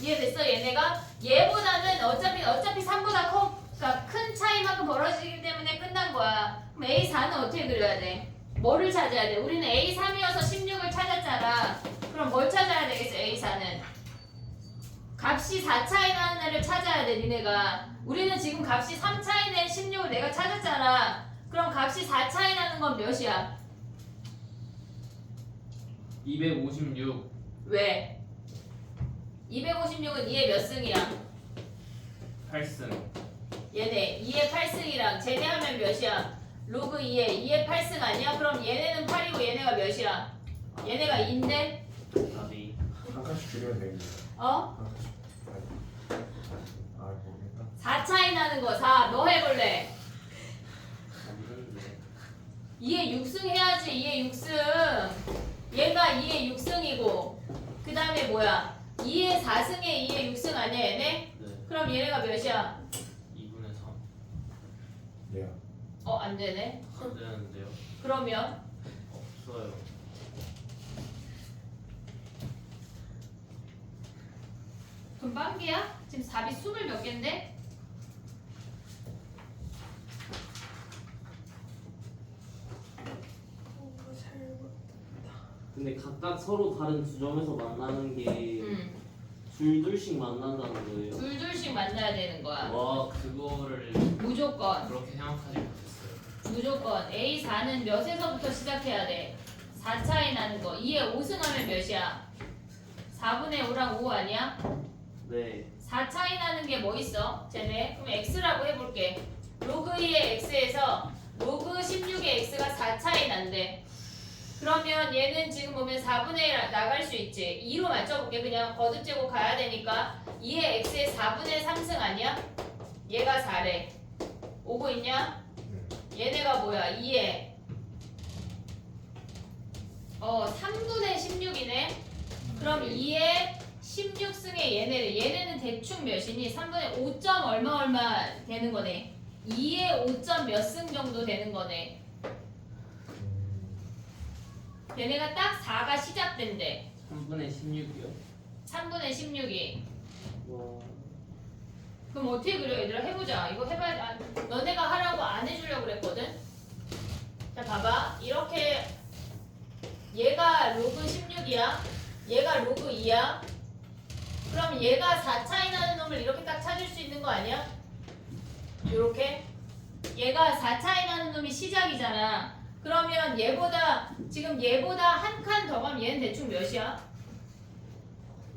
이해됐어 얘네가? 얘보다는 어차피 3보다 그러니까 큰 차이만큼 벌어지기 때문에 끝난 거야. 그럼 A4는 어떻게 그려야 돼? 뭐를 찾아야 돼? 우리는 A3이어서 16을 찾았잖아. 그럼 뭘 찾아야 되겠어 A4는? 값이 4 차이 나는 애를 찾아야 돼 니네가. 우리는 지금 값이 3 차이 낸 16을 내가 찾았잖아. 그럼 값이 4 차이 나는 건 몇이야? 256. 왜? 256은 2의 몇 승이야? 8승. 얘네 2의 8승이랑 쟤네 하면 몇이야? 로그 2의 8승 아니야? 그럼 얘네는 8이고 얘네가 몇이야? 얘네가 2인데? 답이 한 칸씩 줄이면 되겠네. 어? 한 칸씩. 모르겠다. 4 차이 나는 거 4. 너 해볼래? 없는데. 2의 6승 해야지. 2의 6승. 얘가 2의 6승이고 그 다음에 뭐야? 2의 4승에 2의 6승 아니야 얘네? 네. 그럼 얘네가 몇이야? 2분의 3. 예. 안 되네. 안 되는데요. 그러면 없어요. 금방기야? 지금 4비 20 몇 개인데? 근데 각각 서로 다른 두 점에서 만나는 게 둘둘씩 만난다는 거예요. 둘둘씩 만나야 되는 거야. 와 그거를 무조건. 그렇게 생각하지 못했어요. 무조건 A4는 몇에서부터 시작해야 돼? 4 차이 나는 거. 2에 5승 하면 몇이야? 4분의 5랑 5 아니야? 네. 4 차이 나는 게 뭐 있어? 쟤네? 그럼 X라고 해볼게. 로그 2의 X에서 로그 16의 X가 4 차이 난대. 그러면 얘는 지금 보면 4분의 1 나갈 수 있지. 2로 맞춰볼게. 그냥 거듭제곱 가야 되니까 2의 X의 4분의 3승 아니야? 얘가 4래. 오고 있냐? 얘네가 뭐야? 2에 3분의 16이네. 그럼 2에 16승의 얘네는 대충 몇이니? 3분의 5점 얼마 되는 거네. 2에 5점 몇 승 정도 되는 거네. 얘네가 딱 4가 시작된대. 3분의 16이요. 3분의 16이. 와. 그럼 어떻게 그려? 얘들아 해보자. 이거 해봐야 너네가 하라고 안 해주려고 그랬거든. 자 봐봐. 이렇게 얘가 로그 16이야. 얘가 로그 2야. 그럼 얘가 4 차이 나는 놈을 이렇게 딱 찾을 수 있는 거 아니야? 요렇게. 얘가 4 차이 나는 놈이 시작이잖아. 그러면 얘보다 한 칸 더 가면 얘는 대충 몇이야?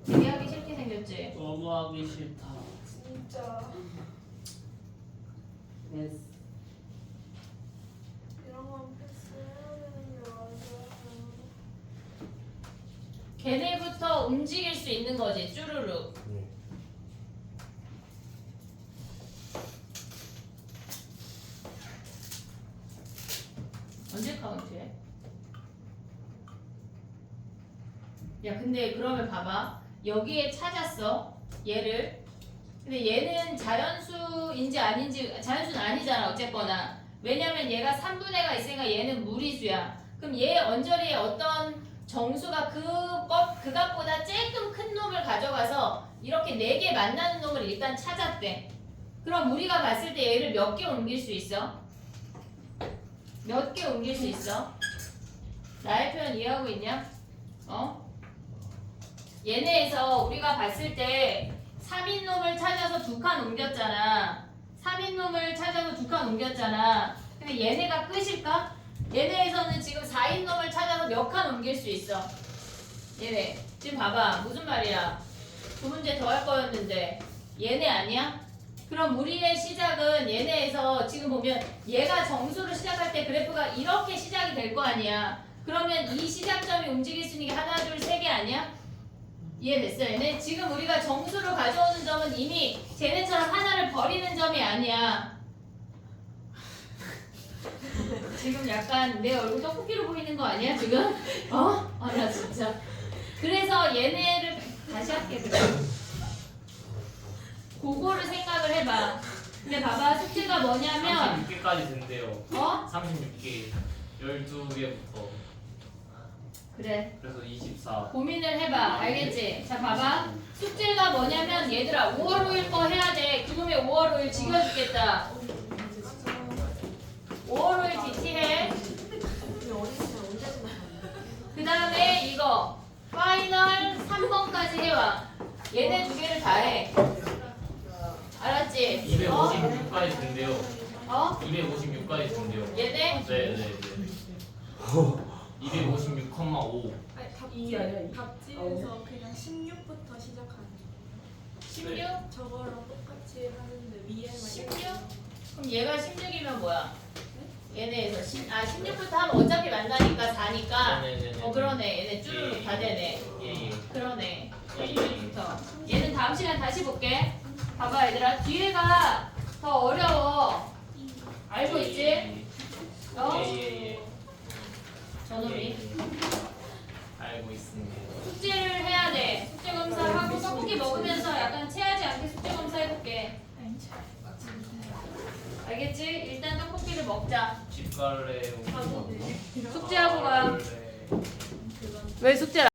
되게 하기 싫게 생겼지? 너무 하기 싫다. 진짜 S. 이런 건 패스해야 되는 게 맞아. 걔네부터 움직일 수 있는 거지 쭈루룩. 예. 카운트해? 야 근데 그러면 봐봐 여기에 찾았어 얘를 근데 얘는 자연수인지 아닌지 자연수는 아니잖아 어쨌거나 왜냐면 얘가 3분의가 있으니까 얘는 무리수야 그럼 얘 언저리에 어떤 정수가 그 값보다 조금 큰 놈을 가져가서 이렇게 4개 만나는 놈을 일단 찾았대 그럼 우리가 봤을 때 얘를 몇 개 옮길 수 있어? 몇 개 옮길 수 있어? 나의 표현 이해하고 있냐? 어? 얘네에서 우리가 봤을 때 3인 놈을 찾아서 2칸 옮겼잖아 3인 놈을 찾아서 2칸 옮겼잖아 근데 얘네가 끝일까? 얘네에서는 지금 4인 놈을 찾아서 몇 칸 옮길 수 있어 얘네 지금 봐봐 무슨 말이야 2문제 더 할 거였는데 얘네 아니야? 그럼 우리의 시작은 얘네에서 지금 보면 얘가 정수로 시작할 때 그래프가 이렇게 시작이 될 거 아니야 그러면 이 시작점이 움직일 수 있는 게 하나 둘 세 개 아니야? 이해됐어 얘네? 지금 우리가 정수로 가져오는 점은 이미 쟤네처럼 하나를 버리는 점이 아니야 지금 약간 내 얼굴 떡볶이로 보이는 거 아니야 지금? 어? 아 나 진짜 그래서 얘네를 다시 할게 그래 그거를 생각을 해봐 근데 봐봐 숙제가 뭐냐면 36개까지 된대요. 어? 36개 12개부터 그래 그래서 24 고민을 해봐 알겠지? 자 봐봐 숙제가 뭐냐면 얘들아 5월 5일 거 해야 돼 그놈의 5월 5일 지겨 죽겠다 5월 5일 DT 해 근데 어린이날 언제쯤 그 다음에 이거 파이널 3번까지 해와 얘네 2개를 다 해 알았지? 256까지 된대요. 어? 256까지 된대요. 얘네? 네네네 256,5 이게 아니야 답지에서 그냥 16부터 시작하는 16? 저거랑 똑같이 하는데 위에만 16? 그럼 얘가 16이면 뭐야? 얘네에서 16부터 하면 어차피 만나니까 4니까 네네네. 그러네 얘네 쭈루룩 다 되네 예예. 그러네 16부터 얘는 다음 시간 다시 볼게 봐봐 얘들아 뒤에가 더 어려워 알고 있지? 어? 예예예. 저놈이 알고 있습니다. 숙제를 해야 돼 숙제 검사하고 떡볶이 먹으면서 약간 체하지 않게 숙제 검사 해볼게 알겠지? 일단 떡볶이를 먹자 집 갈래요. 숙제하고 가 갈래. 왜 숙제를